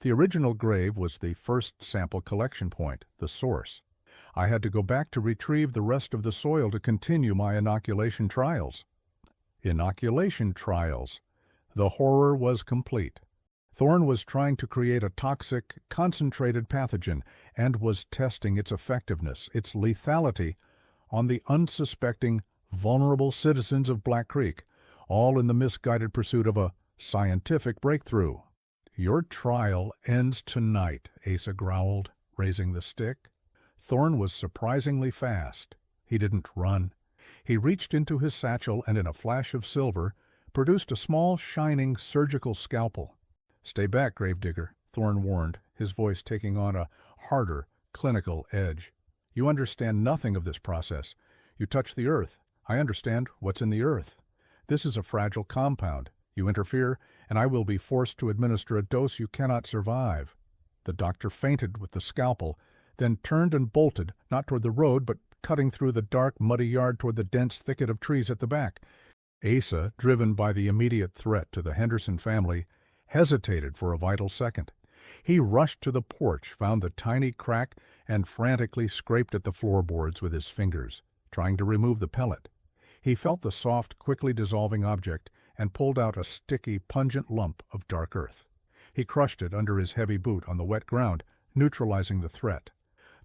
The original grave was the first sample collection point, the source. I had to go back to retrieve the rest of the soil to continue my inoculation trials. Inoculation trials. The horror was complete. Thorne was trying to create a toxic, concentrated pathogen and was testing its effectiveness, its lethality, on the unsuspecting, vulnerable citizens of Black Creek, all in the misguided pursuit of a scientific breakthrough. "Your trial ends tonight," Asa growled, raising the stick. Thorne was surprisingly fast. He didn't run. He reached into his satchel and in a flash of silver produced a small, shining surgical scalpel. "Stay back, Gravedigger," Thorne warned, his voice taking on a harder, clinical edge. "You understand nothing of this process. You touch the earth. I understand what's in the earth. This is a fragile compound. You interfere, and I will be forced to administer a dose you cannot survive." The doctor feinted with the scalpel, then turned and bolted, not toward the road, but cutting through the dark, muddy yard toward the dense thicket of trees at the back. Asa, driven by the immediate threat to the Henderson family, hesitated for a vital second. He rushed to the porch, found the tiny crack, and frantically scraped at the floorboards with his fingers, trying to remove the pellet. He felt the soft, quickly dissolving object and pulled out a sticky, pungent lump of dark earth. He crushed it under his heavy boot on the wet ground, neutralizing the threat.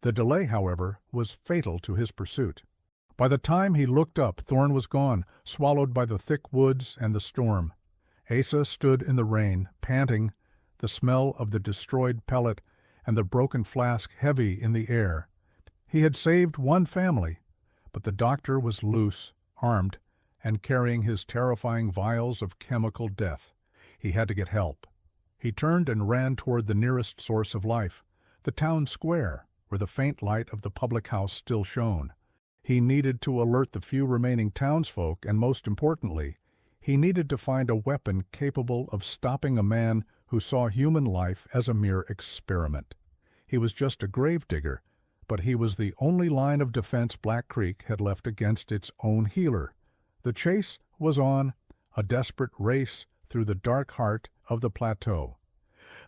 The delay, however, was fatal to his pursuit. By the time he looked up, Thorne was gone, swallowed by the thick woods and the storm. Asa stood in the rain, panting, the smell of the destroyed pellet and the broken flask heavy in the air. He had saved one family, but the doctor was loose, armed, and carrying his terrifying vials of chemical death. He had to get help. He turned and ran toward the nearest source of life, the town square, where the faint light of the public house still shone. He needed to alert the few remaining townsfolk, and most importantly, he needed to find a weapon capable of stopping a man who saw human life as a mere experiment. He was just a gravedigger, but he was the only line of defense Black Creek had left against its own healer. The chase was on, a desperate race through the dark heart of the plateau.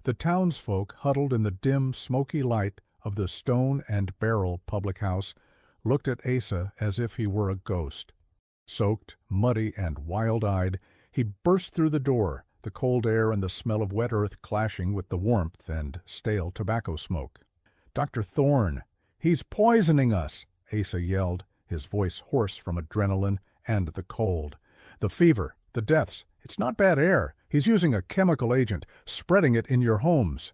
The townsfolk, huddled in the dim, smoky light of the Stone and Barrel public house, looked at Asa as if he were a ghost. Soaked, muddy, and wild-eyed, he burst through the door, the cold air and the smell of wet earth clashing with the warmth and stale tobacco smoke. "Dr. Thorne, he's poisoning us!" Asa yelled, his voice hoarse from adrenaline and the cold. "The fever, the deaths, it's not bad air. He's using a chemical agent, spreading it in your homes."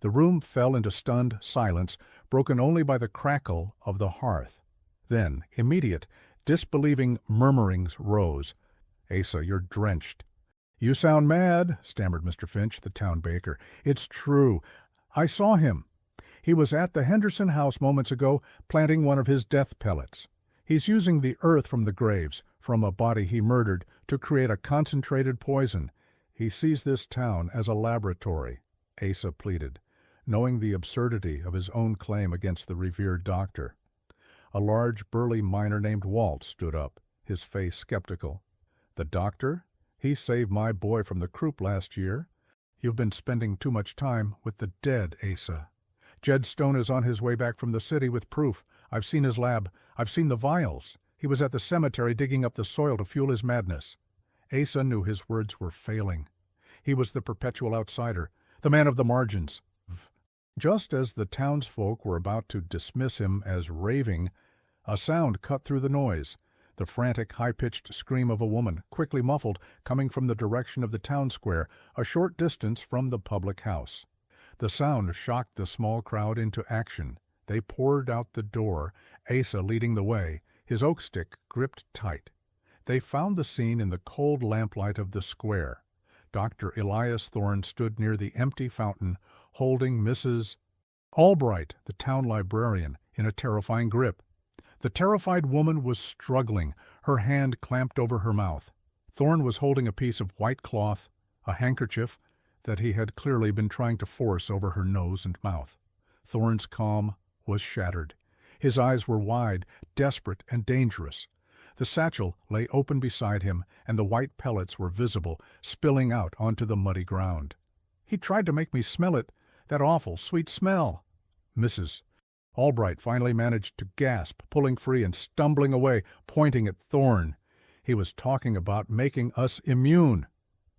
The room fell into stunned silence, broken only by the crackle of the hearth. Then, immediate, disbelieving murmurings rose. "Asa, you're drenched." "You sound mad," stammered Mr. Finch, the town baker. "It's true. I saw him. He was at the Henderson house moments ago, planting one of his death pellets. He's using the earth from the graves, from a body he murdered, to create a concentrated poison. He sees this town as a laboratory," Asa pleaded, knowing the absurdity of his own claim against the revered doctor. A large, burly miner named Walt stood up, his face skeptical. "The doctor? He saved my boy from the croup last year. You've been spending too much time with the dead, Asa. Jed Stone is on his way back from the city with proof. I've seen his lab. I've seen the vials. He was at the cemetery digging up the soil to fuel his madness." Asa knew his words were failing. He was the perpetual outsider, the man of the margins. Just as the townsfolk were about to dismiss him as raving, a sound cut through the noise, the frantic, high-pitched scream of a woman, quickly muffled, coming from the direction of the town square, a short distance from the public house. The sound shocked the small crowd into action. They poured out the door, Asa leading the way, his oak stick gripped tight. They found the scene in the cold lamplight of the square. Dr. Elias Thorne stood near the empty fountain, holding Mrs. Albright, the town librarian, in a terrifying grip. The terrified woman was struggling, her hand clamped over her mouth. Thorne was holding a piece of white cloth, a handkerchief, that he had clearly been trying to force over her nose and mouth. Thorne's calm was shattered. His eyes were wide, desperate, and dangerous. The satchel lay open beside him, and the white pellets were visible, spilling out onto the muddy ground. "He tried to make me smell it, that awful, sweet smell." Mrs. Albright finally managed to gasp, pulling free and stumbling away, pointing at Thorne. He was talking about making us immune.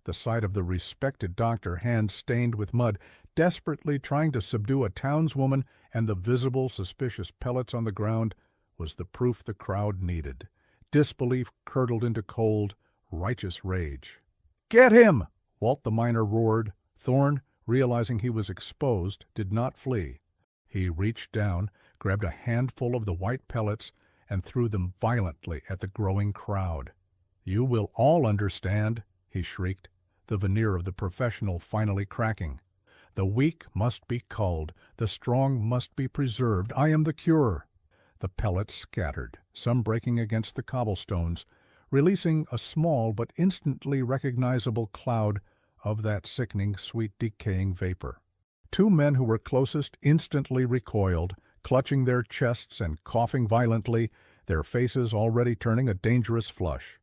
The sight of the respected doctor, hands stained with mud, desperately trying to subdue a townswoman, and the visible, suspicious pellets on the ground, was the proof the crowd needed. Disbelief curdled into cold, righteous rage. "Get him!" Walt the miner roared. Thorne, realizing he was exposed, did not flee. He reached down, grabbed a handful of the white pellets, and threw them violently at the growing crowd. "You will all understand," he shrieked, the veneer of the professional finally cracking. "The weak must be culled, the strong must be preserved. I am the cure." The pellets scattered, some breaking against the cobblestones, releasing a small but instantly recognizable cloud of that sickening, sweet, decaying vapor. Two men who were closest instantly recoiled, clutching their chests and coughing violently, their faces already turning a dangerous flush.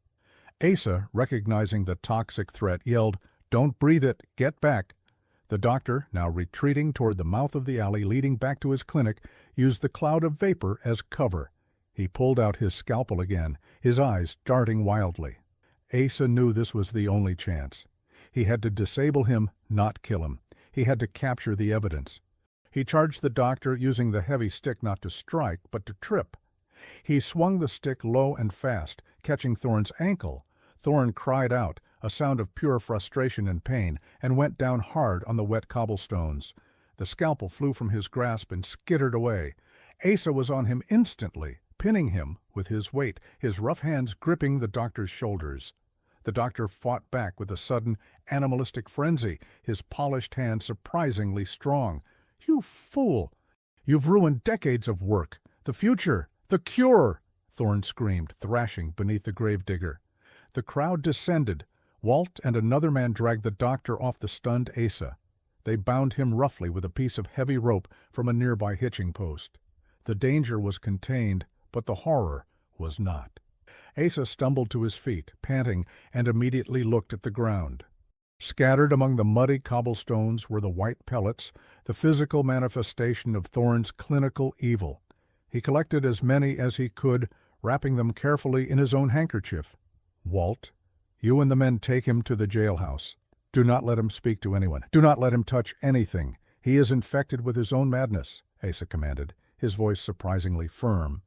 Asa, recognizing the toxic threat, yelled, "Don't breathe it! Get back!" The doctor, now retreating toward the mouth of the alley leading back to his clinic, used the cloud of vapor as cover. He pulled out his scalpel again, his eyes darting wildly. Asa knew this was the only chance. He had to disable him, not kill him. He had to capture the evidence. He charged the doctor, using the heavy stick not to strike, but to trip. He swung the stick low and fast, catching Thorne's ankle. Thorne cried out, a sound of pure frustration and pain, and went down hard on the wet cobblestones. The scalpel flew from his grasp and skittered away. Asa was on him instantly, pinning him with his weight, his rough hands gripping the doctor's shoulders. The doctor fought back with a sudden, animalistic frenzy, his polished hand surprisingly strong. "You fool! You've ruined decades of work. The future! The cure!" Thorne screamed, thrashing beneath the gravedigger. The crowd descended. Walt and another man dragged the doctor off the stunned Asa. They bound him roughly with a piece of heavy rope from a nearby hitching post. The danger was contained, but the horror was not. Asa stumbled to his feet, panting, and immediately looked at the ground. Scattered among the muddy cobblestones were the white pellets, the physical manifestation of Thorne's clinical evil. He collected as many as he could, wrapping them carefully in his own handkerchief. "Walt, you and the men take him to the jailhouse. Do not let him speak to anyone. Do not let him touch anything. He is infected with his own madness," Asa commanded, his voice surprisingly firm.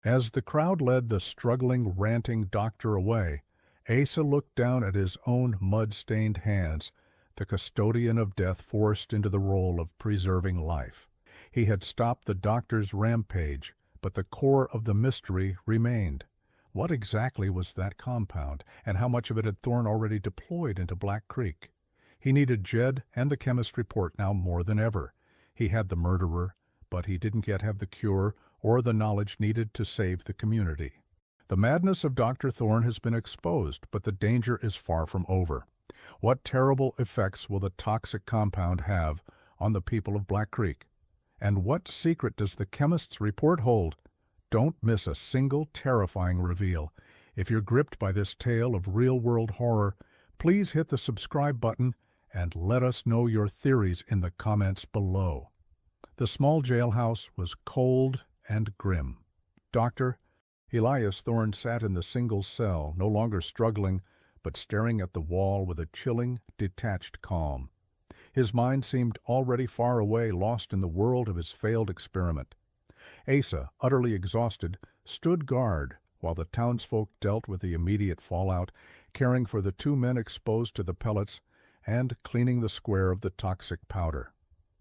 As the crowd led the struggling, ranting doctor away, Asa looked down at his own mud-stained hands, the custodian of death forced into the role of preserving life. He had stopped the doctor's rampage, but the core of the mystery remained. What exactly was that compound, and how much of it had Thorne already deployed into Black Creek? He needed Jed and the chemist report now more than ever. He had the murderer, but he didn't yet have the cure or the knowledge needed to save the community. The madness of Dr. Thorne has been exposed, but the danger is far from over. What terrible effects will the toxic compound have on the people of Black Creek? And what secret does the chemist's report hold? Don't miss a single terrifying reveal. If you're gripped by this tale of real-world horror, please hit the subscribe button and let us know your theories in the comments below. The small jailhouse was cold and grim. Dr. Elias Thorne sat in the single cell, no longer struggling, but staring at the wall with a chilling, detached calm. His mind seemed already far away, lost in the world of his failed experiment. Asa, utterly exhausted, stood guard while the townsfolk dealt with the immediate fallout, caring for the two men exposed to the pellets and cleaning the square of the toxic powder.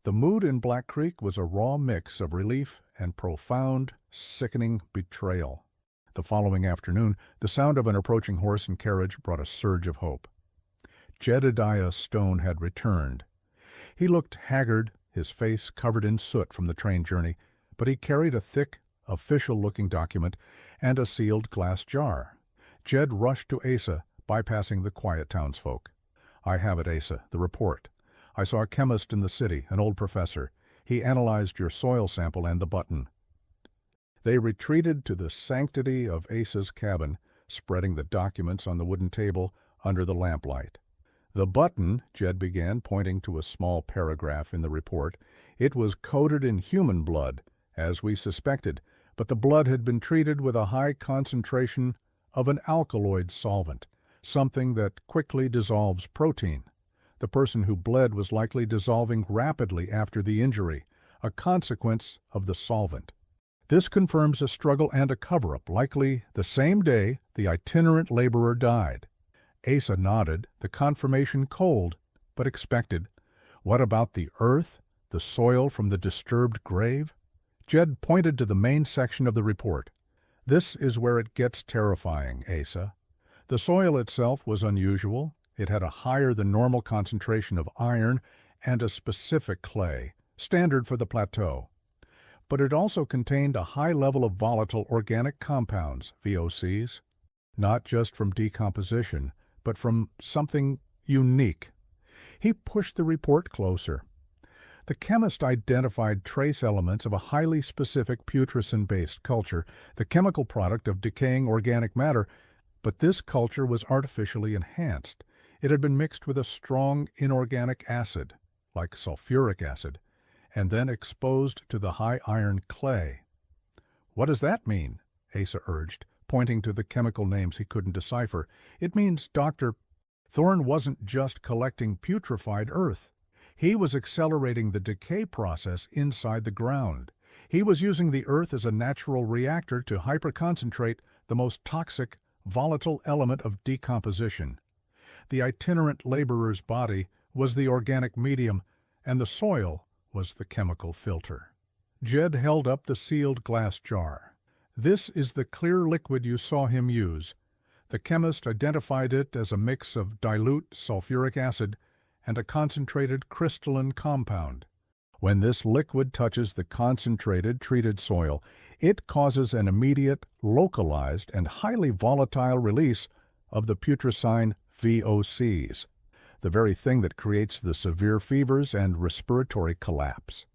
The mood in Black Creek was a raw mix of relief and profound, sickening betrayal. The following afternoon, the sound of an approaching horse and carriage brought a surge of hope. Jedediah Stone had returned. He looked haggard, his face covered in soot from the train journey, but he carried a thick, official-looking document, and a sealed glass jar. Jed rushed to Asa, bypassing the quiet townsfolk. "I have it, Asa, the report. I saw a chemist in the city, an old professor. He analyzed your soil sample and the button." They retreated to the sanctity of Asa's cabin, spreading the documents on the wooden table under the lamplight. "The button," Jed began, pointing to a small paragraph in the report, "it was coated in human blood, as we suspected, but the blood had been treated with a high concentration of an alkaloid solvent, something that quickly dissolves protein. The person who bled was likely dissolving rapidly after the injury, a consequence of the solvent. This confirms a struggle and a cover-up, likely the same day the itinerant laborer died." Asa nodded, the confirmation cold, but expected. "What about the earth, the soil from the disturbed grave?" Jed pointed to the main section of the report. "This is where it gets terrifying, Asa. The soil itself was unusual. It had a higher than normal concentration of iron and a specific clay, standard for the plateau. But it also contained a high level of volatile organic compounds, VOCs, not just from decomposition, but from something unique." He pushed the report closer. The chemist identified trace elements of a highly specific putrescin-based culture, the chemical product of decaying organic matter, but this culture was artificially enhanced. It had been mixed with a strong inorganic acid, like sulfuric acid, and then exposed to the high iron clay. "What does that mean?" Asa urged, pointing to the chemical names he couldn't decipher. "It means, Doctor, Thorne wasn't just collecting putrefied earth. He was accelerating the decay process inside the ground. He was using the earth as a natural reactor to hyperconcentrate the most toxic, volatile element of decomposition. The itinerant laborer's body was the organic medium, and the soil was the chemical filter." Jed held up the sealed glass jar. "This is the clear liquid you saw him use. The chemist identified it as a mix of dilute sulfuric acid and a concentrated crystalline compound. When this liquid touches the concentrated, treated soil, it causes an immediate, localized, and highly volatile release of the putrescine VOCs, the very thing that creates the severe fevers and respiratory collapse."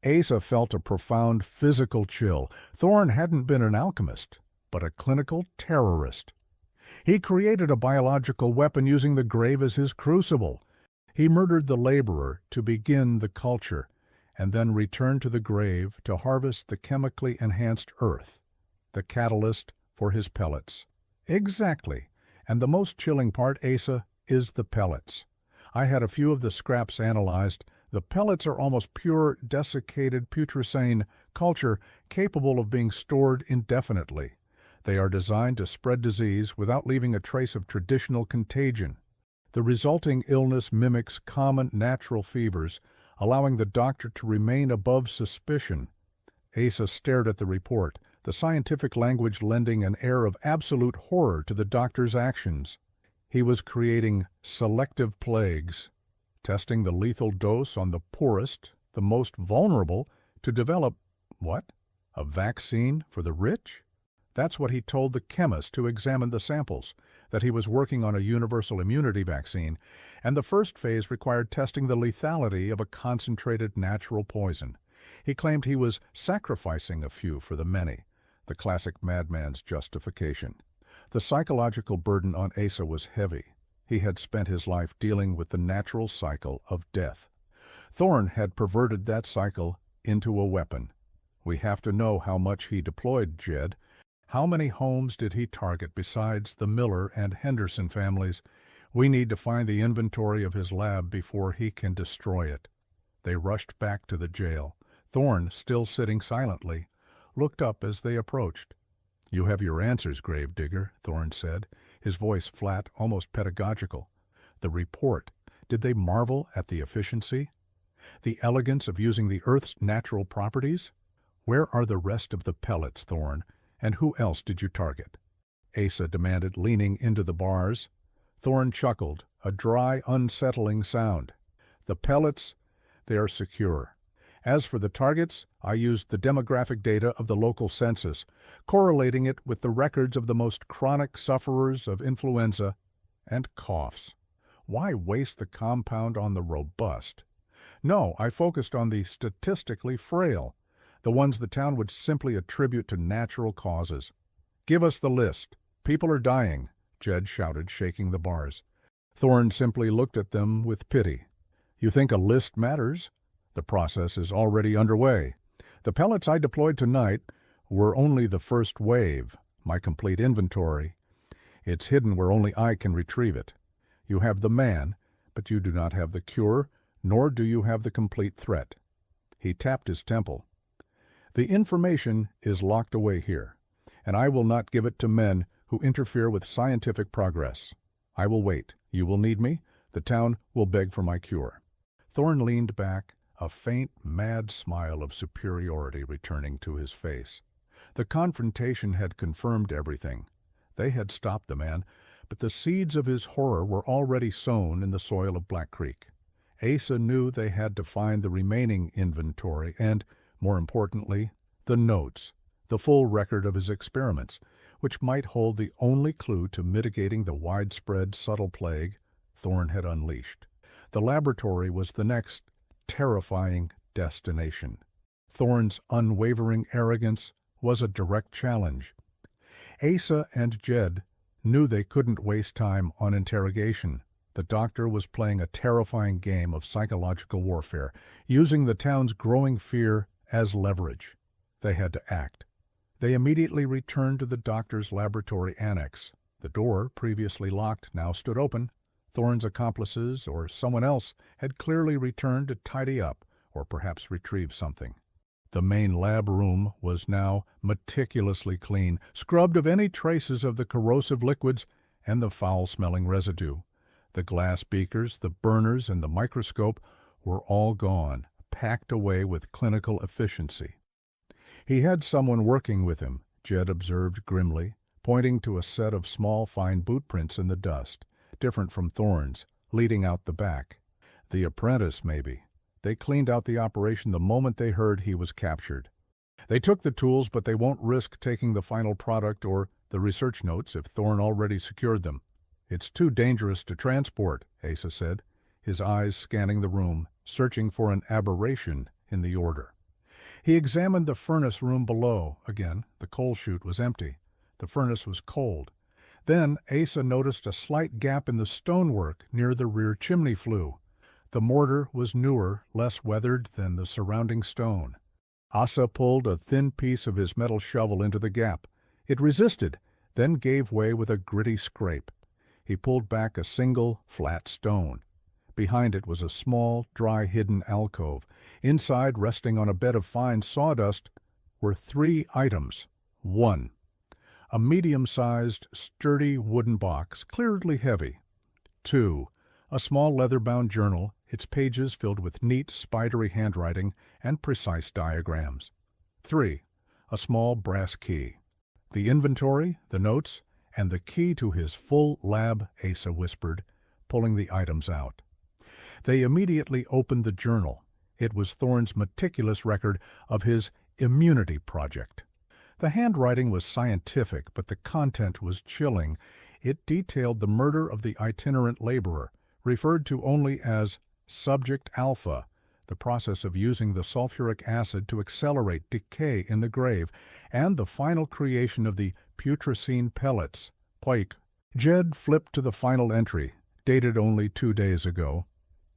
Asa felt a profound physical chill. Thorne hadn't been an alchemist, but a clinical terrorist. He created a biological weapon using the grave as his crucible. He murdered the laborer to begin the culture, and then returned to the grave to harvest the chemically enhanced earth, the catalyst for his pellets. Exactly. And the most chilling part, Asa, is the pellets. I had a few of the scraps analyzed. The pellets are almost pure, desiccated putrescine culture capable of being stored indefinitely. They are designed to spread disease without leaving a trace of traditional contagion. The resulting illness mimics common natural fevers, allowing the doctor to remain above suspicion. Asa stared at the report, the scientific language lending an air of absolute horror to the doctor's actions. He was creating selective plagues, testing the lethal dose on the poorest, the most vulnerable, to develop, what? A vaccine for the rich? That's what he told the chemist who examined the samples, that he was working on a universal immunity vaccine, and the first phase required testing the lethality of a concentrated natural poison. He claimed he was sacrificing a few for the many, the classic madman's justification. The psychological burden on Asa was heavy. He had spent his life dealing with the natural cycle of death. Thorne had perverted that cycle into a weapon. We have to know how much he deployed, Jed. How many homes did he target besides the Miller and Henderson families? We need to find the inventory of his lab before he can destroy it. They rushed back to the jail. Thorne, still sitting silently, looked up as they approached. "You have your answers, Gravedigger," Thorne said, his voice flat, almost pedagogical. "The report. Did they marvel at the efficiency? The elegance of using the Earth's natural properties? Where are the rest of the pellets, Thorne? And who else did you target?" Asa demanded, leaning into the bars. Thorne chuckled, a dry, unsettling sound. "The pellets, they are secure. As for the targets, I used the demographic data of the local census, correlating it with the records of the most chronic sufferers of influenza and coughs. Why waste the compound on the robust? No, I focused on the statistically frail, the ones the town would simply attribute to natural causes. "Give us the list. People are dying," Jed shouted, shaking the bars. Thorne simply looked at them with pity. "You think a list matters? The process is already underway. The pellets I deployed tonight were only the first wave, my complete inventory. It's hidden where only I can retrieve it. You have the man, but you do not have the cure, nor do you have the complete threat." He tapped his temple. "The information is locked away here, and I will not give it to men who interfere with scientific progress. I will wait. You will need me. The town will beg for my cure." Thorne leaned back, a faint, mad smile of superiority returning to his face. The confrontation had confirmed everything. They had stopped the man, but the seeds of his horror were already sown in the soil of Black Creek. Asa knew they had to find the remaining inventory and, more importantly, the notes, the full record of his experiments, which might hold the only clue to mitigating the widespread subtle plague Thorne had unleashed. The laboratory was the next terrifying destination. Thorne's unwavering arrogance was a direct challenge. Asa and Jed knew they couldn't waste time on interrogation. The doctor was playing a terrifying game of psychological warfare, using the town's growing fear as leverage. They had to act. They immediately returned to the doctor's laboratory annex. The door, previously locked, now stood open. Thorne's accomplices, or someone else, had clearly returned to tidy up, or perhaps retrieve something. The main lab room was now meticulously clean, scrubbed of any traces of the corrosive liquids and the foul-smelling residue. The glass beakers, the burners, and the microscope were all gone, packed away with clinical efficiency. He had someone working with him, Jed observed grimly, pointing to a set of small, fine boot prints in the dust, different from Thorne's, leading out the back. The apprentice, maybe. They cleaned out the operation the moment they heard he was captured. They took the tools, but they won't risk taking the final product or the research notes if Thorne already secured them. "It's too dangerous to transport," Asa said, his eyes scanning the room, searching for an aberration in the order. He examined the furnace room below. Again, the coal chute was empty. The furnace was cold. Then Asa noticed a slight gap in the stonework near the rear chimney flue. The mortar was newer, less weathered than the surrounding stone. Asa pulled a thin piece of his metal shovel into the gap. It resisted, then gave way with a gritty scrape. He pulled back a single, flat stone. Behind it was a small, dry, hidden alcove. Inside, resting on a bed of fine sawdust, were 3 items. 1. A medium-sized, sturdy wooden box, clearly heavy. 2. A small leather-bound journal, its pages filled with neat, spidery handwriting and precise diagrams. 3. A small brass key. The inventory, the notes, and the key to his full lab, Asa whispered, pulling the items out. They immediately opened the journal. It was Thorne's meticulous record of his immunity project. The handwriting was scientific, but the content was chilling. It detailed the murder of the itinerant laborer, referred to only as Subject Alpha, the process of using the sulfuric acid to accelerate decay in the grave, and the final creation of the putrescine pellets, Poik. Jed flipped to the final entry, dated only 2 days ago.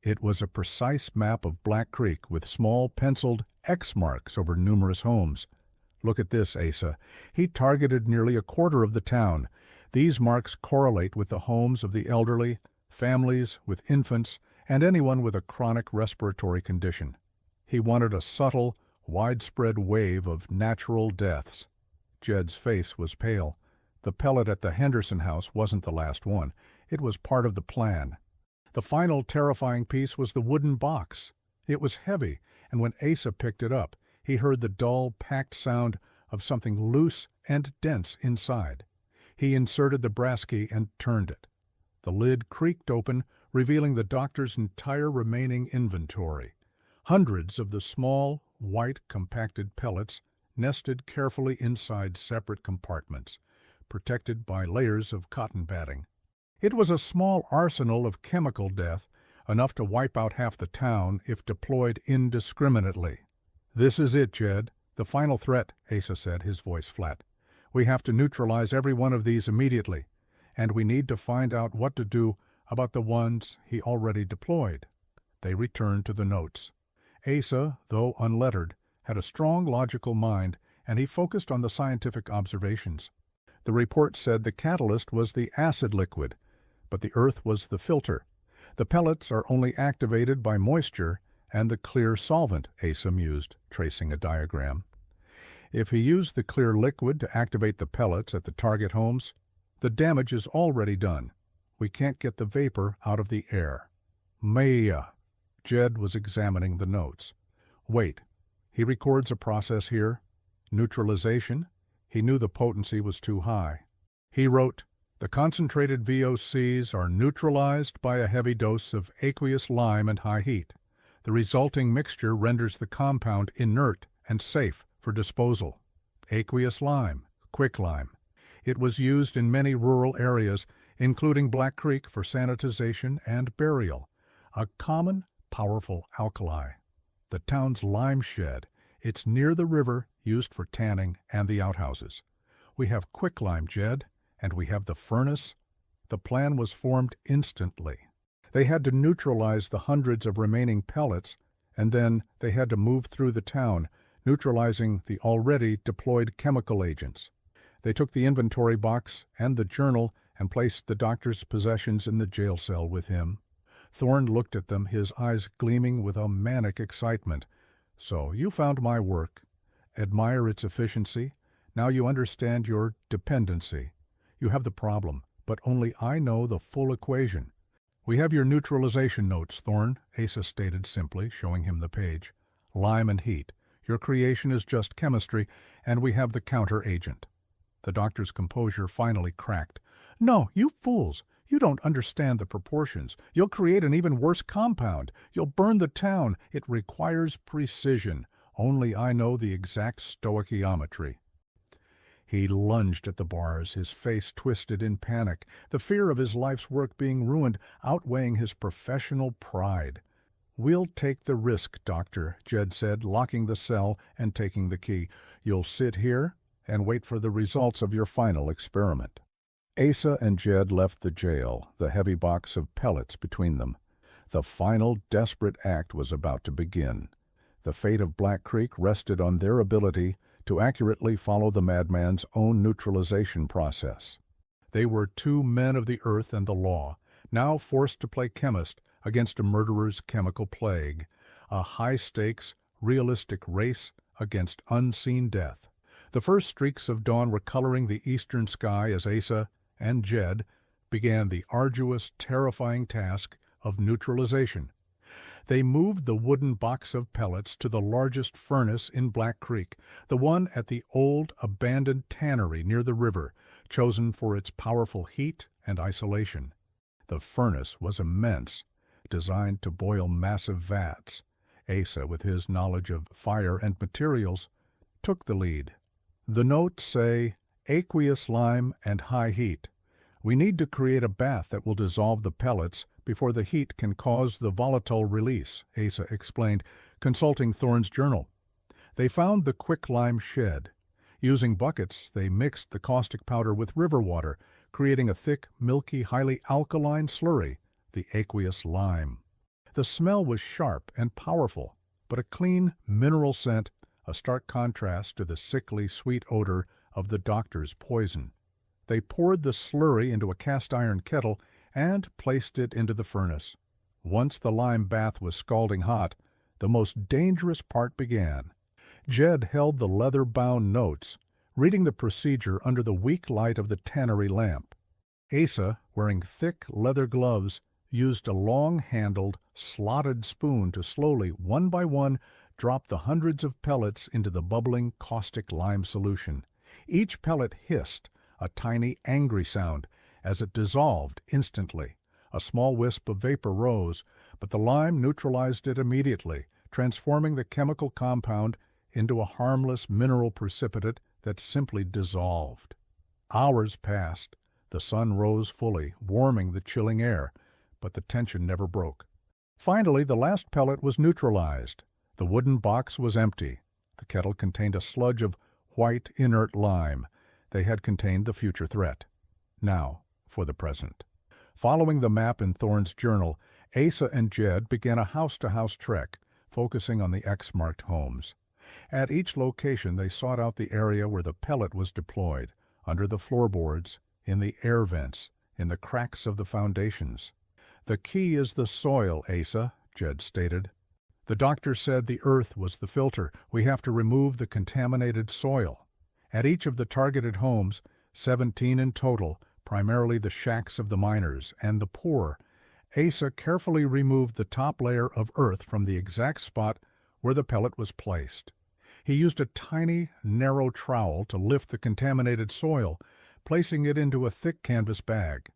It was a precise map of Black Creek with small penciled X marks over numerous homes. "Look at this, Asa." He targeted nearly a quarter of the town. These marks correlate with the homes of the elderly, families with infants, and anyone with a chronic respiratory condition. He wanted a subtle, widespread wave of natural deaths. Jed's face was pale. The pellet at the Henderson house wasn't the last one. It was part of the plan. The final terrifying piece was the wooden box. It was heavy, and when Asa picked it up, he heard the dull, packed sound of something loose and dense inside. He inserted the brass key and turned it. The lid creaked open, revealing the doctor's entire remaining inventory. Hundreds of the small, white, compacted pellets nested carefully inside separate compartments, protected by layers of cotton batting. It was a small arsenal of chemical death, enough to wipe out half the town if deployed indiscriminately. "This is it, Jed. The final threat," Asa said, his voice flat. "We have to neutralize every one of these immediately, and we need to find out what to do about the ones he already deployed." They returned to the notes. Asa, though unlettered, had a strong logical mind, and he focused on the scientific observations. The report said the catalyst was the acid liquid, but the earth was the filter. The pellets are only activated by moisture and the clear solvent, Asa mused, tracing a diagram. If he used the clear liquid to activate the pellets at the target homes, the damage is already done. We can't get the vapor out of the air. Maya. Jed was examining the notes. Wait, he records a process here. Neutralization. He knew the potency was too high. He wrote, "The concentrated VOCs are neutralized by a heavy dose of aqueous lime and high heat. The resulting mixture renders the compound inert and safe for disposal. Aqueous lime, quicklime. It was used in many rural areas, including Black Creek, for sanitization and burial. A common, powerful alkali. The town's lime shed. It's near the river, used for tanning and the outhouses. We have quicklime, Jed, and we have the furnace." The plan was formed instantly. They had to neutralize the hundreds of remaining pellets, and then they had to move through the town, neutralizing the already deployed chemical agents. They took the inventory box and the journal and placed the doctor's possessions in the jail cell with him. Thorne looked at them, his eyes gleaming with a manic excitement. "So you found my work. Admire its efficiency. Now you understand your dependency. You have the problem, but only I know the full equation. We have your neutralization notes, Thorne," Asa stated simply, showing him the page. "Lime and heat. Your creation is just chemistry, and we have the counter-agent." The doctor's composure finally cracked. "No, you fools! You don't understand the proportions. You'll create an even worse compound. You'll burn the town. It requires precision. Only I know the exact stoichiometry." He lunged at the bars, his face twisted in panic, the fear of his life's work being ruined outweighing his professional pride. "We'll take the risk, Doctor," Jed said, locking the cell and taking the key. "You'll sit here and wait for the results of your final experiment." Asa and Jed left the jail, the heavy box of pellets between them. The final desperate act was about to begin. The fate of Black Creek rested on their ability to accurately follow the madman's own neutralization process. They were two men of the earth and the law, now forced to play chemist against a murderer's chemical plague, a high-stakes, realistic race against unseen death. The first streaks of dawn were coloring the eastern sky as Asa and Jed began the arduous, terrifying task of neutralization. They moved the wooden box of pellets to the largest furnace in Black Creek, the one at the old, abandoned tannery near the river, chosen for its powerful heat and isolation. The furnace was immense, designed to boil massive vats. Asa, with his knowledge of fire and materials, took the lead. The notes say, "Aqueous lime and high heat. We need to create a bath that will dissolve the pellets before the heat can cause the volatile release," Asa explained, consulting Thorne's journal. They found the quicklime shed. Using buckets, they mixed the caustic powder with river water, creating a thick, milky, highly alkaline slurry, the aqueous lime. The smell was sharp and powerful, but a clean, mineral scent, a stark contrast to the sickly, sweet odor of the doctor's poison. They poured the slurry into a cast-iron kettle and placed it into the furnace. Once the lime bath was scalding hot, the most dangerous part began. Jed held the leather-bound notes, reading the procedure under the weak light of the tannery lamp. Asa, wearing thick leather gloves, used a long-handled, slotted spoon to slowly, one by one, drop the hundreds of pellets into the bubbling, caustic lime solution. Each pellet hissed, a tiny, angry sound, as it dissolved instantly. A small wisp of vapor rose, but the lime neutralized it immediately, transforming the chemical compound into a harmless mineral precipitate that simply dissolved. Hours passed. The sun rose fully, warming the chilling air, but the tension never broke. Finally, the last pellet was neutralized. The wooden box was empty. The kettle contained a sludge of white, inert lime. They had contained the future threat. Now, for the present. Following the map in Thorne's journal, Asa and Jed began a house-to-house trek, focusing on the X-marked homes. At each location, they sought out the area where the pellet was deployed, under the floorboards, in the air vents, in the cracks of the foundations. "The key is the soil, Asa," Jed stated. "The doctor said the earth was the filter. We have to remove the contaminated soil." At each of the targeted homes, 17 in total, primarily the shacks of the miners and the poor, Asa carefully removed the top layer of earth from the exact spot where the pellet was placed. He used a tiny, narrow trowel to lift the contaminated soil, placing it into a thick canvas bag.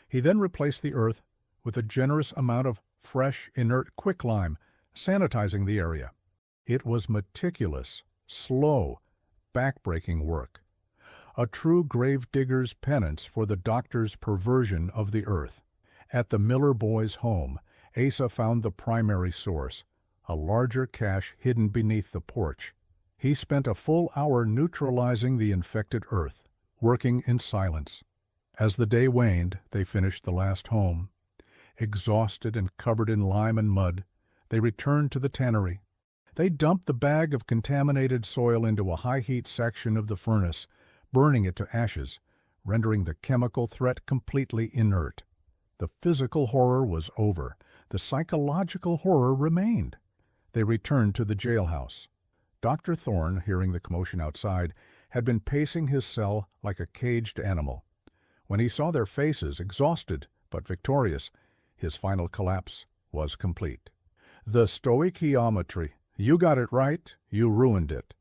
He then replaced the earth with a generous amount of fresh, inert quicklime, sanitizing the area. It was meticulous, slow, back-breaking work. A true gravedigger's penance for the doctor's perversion of the earth. At the Miller boys' home, Asa found the primary source, a larger cache hidden beneath the porch. He spent a full hour neutralizing the infected earth, working in silence. As the day waned, they finished the last home. Exhausted and covered in lime and mud, they returned to the tannery. They dumped the bag of contaminated soil into a high-heat section of the furnace, burning it to ashes, rendering the chemical threat completely inert. The physical horror was over. The psychological horror remained. They returned to the jailhouse. Dr. Thorne, hearing the commotion outside, had been pacing his cell like a caged animal. When he saw their faces, exhausted but victorious, his final collapse was complete. The stoichiometry. You got it right, you ruined it.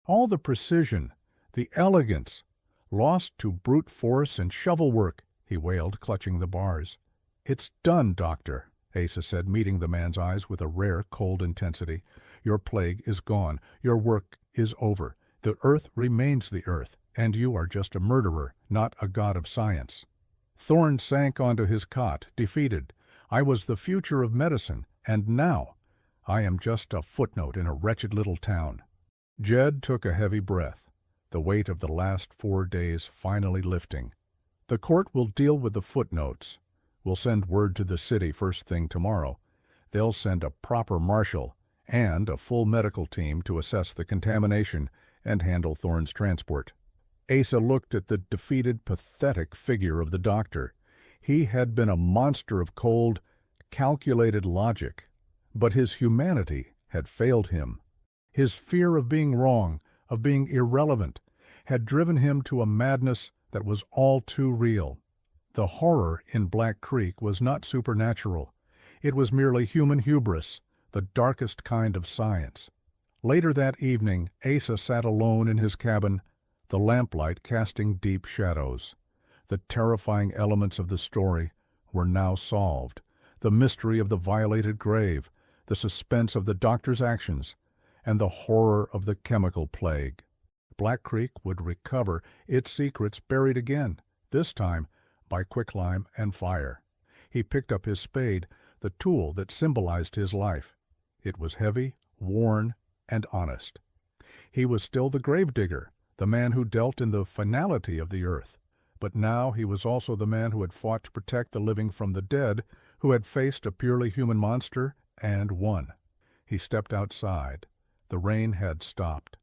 All the precision, the elegance, lost to brute force and shovel work, he wailed, clutching the bars. "It's done, Doctor," Asa said, meeting the man's eyes with a rare, cold intensity. "Your plague is gone. Your work is over. The earth remains the earth, and you are just a murderer, not a god of science." Thorne sank onto his cot, defeated. "I was the future of medicine, and now I am just a footnote in a wretched little town." Jed took a heavy breath, the weight of the last 4 days finally lifting. "The court will deal with the footnotes. We'll send word to the city first thing tomorrow. They'll send a proper marshal and a full medical team to assess the contamination and handle Thorne's transport." Asa looked at the defeated, pathetic figure of the doctor. He had been a monster of cold, calculated logic, but his humanity had failed him. His fear of being wrong, of being irrelevant, had driven him to a madness that was all too real. The horror in Black Creek was not supernatural. It was merely human hubris, the darkest kind of science. Later that evening, Asa sat alone in his cabin, the lamplight casting deep shadows. The terrifying elements of the story were now solved. The mystery of the violated grave, the suspense of the doctor's actions, and the horror of the chemical plague. Black Creek would recover its secrets buried again, this time by quicklime and fire. He picked up his spade, the tool that symbolized his life. It was heavy, worn, and honest. He was still the gravedigger, the man who dealt in the finality of the earth. But now he was also the man who had fought to protect the living from the dead, who had faced a purely human monster and won. He stepped outside. The rain had stopped.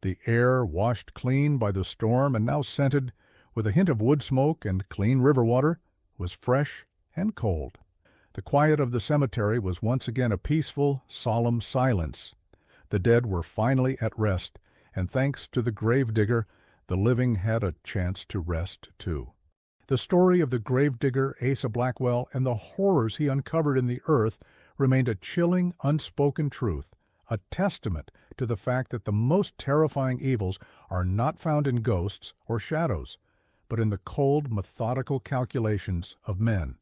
The air, washed clean by the storm and now scented with a hint of wood smoke and clean river water, was fresh and cold. The quiet of the cemetery was once again a peaceful, solemn silence. The dead were finally at rest, and thanks to the gravedigger, the living had a chance to rest too. The story of the gravedigger Asa Blackwell and the horrors he uncovered in the earth remained a chilling, unspoken truth, a testament to the fact that the most terrifying evils are not found in ghosts or shadows, but in the cold, methodical calculations of men.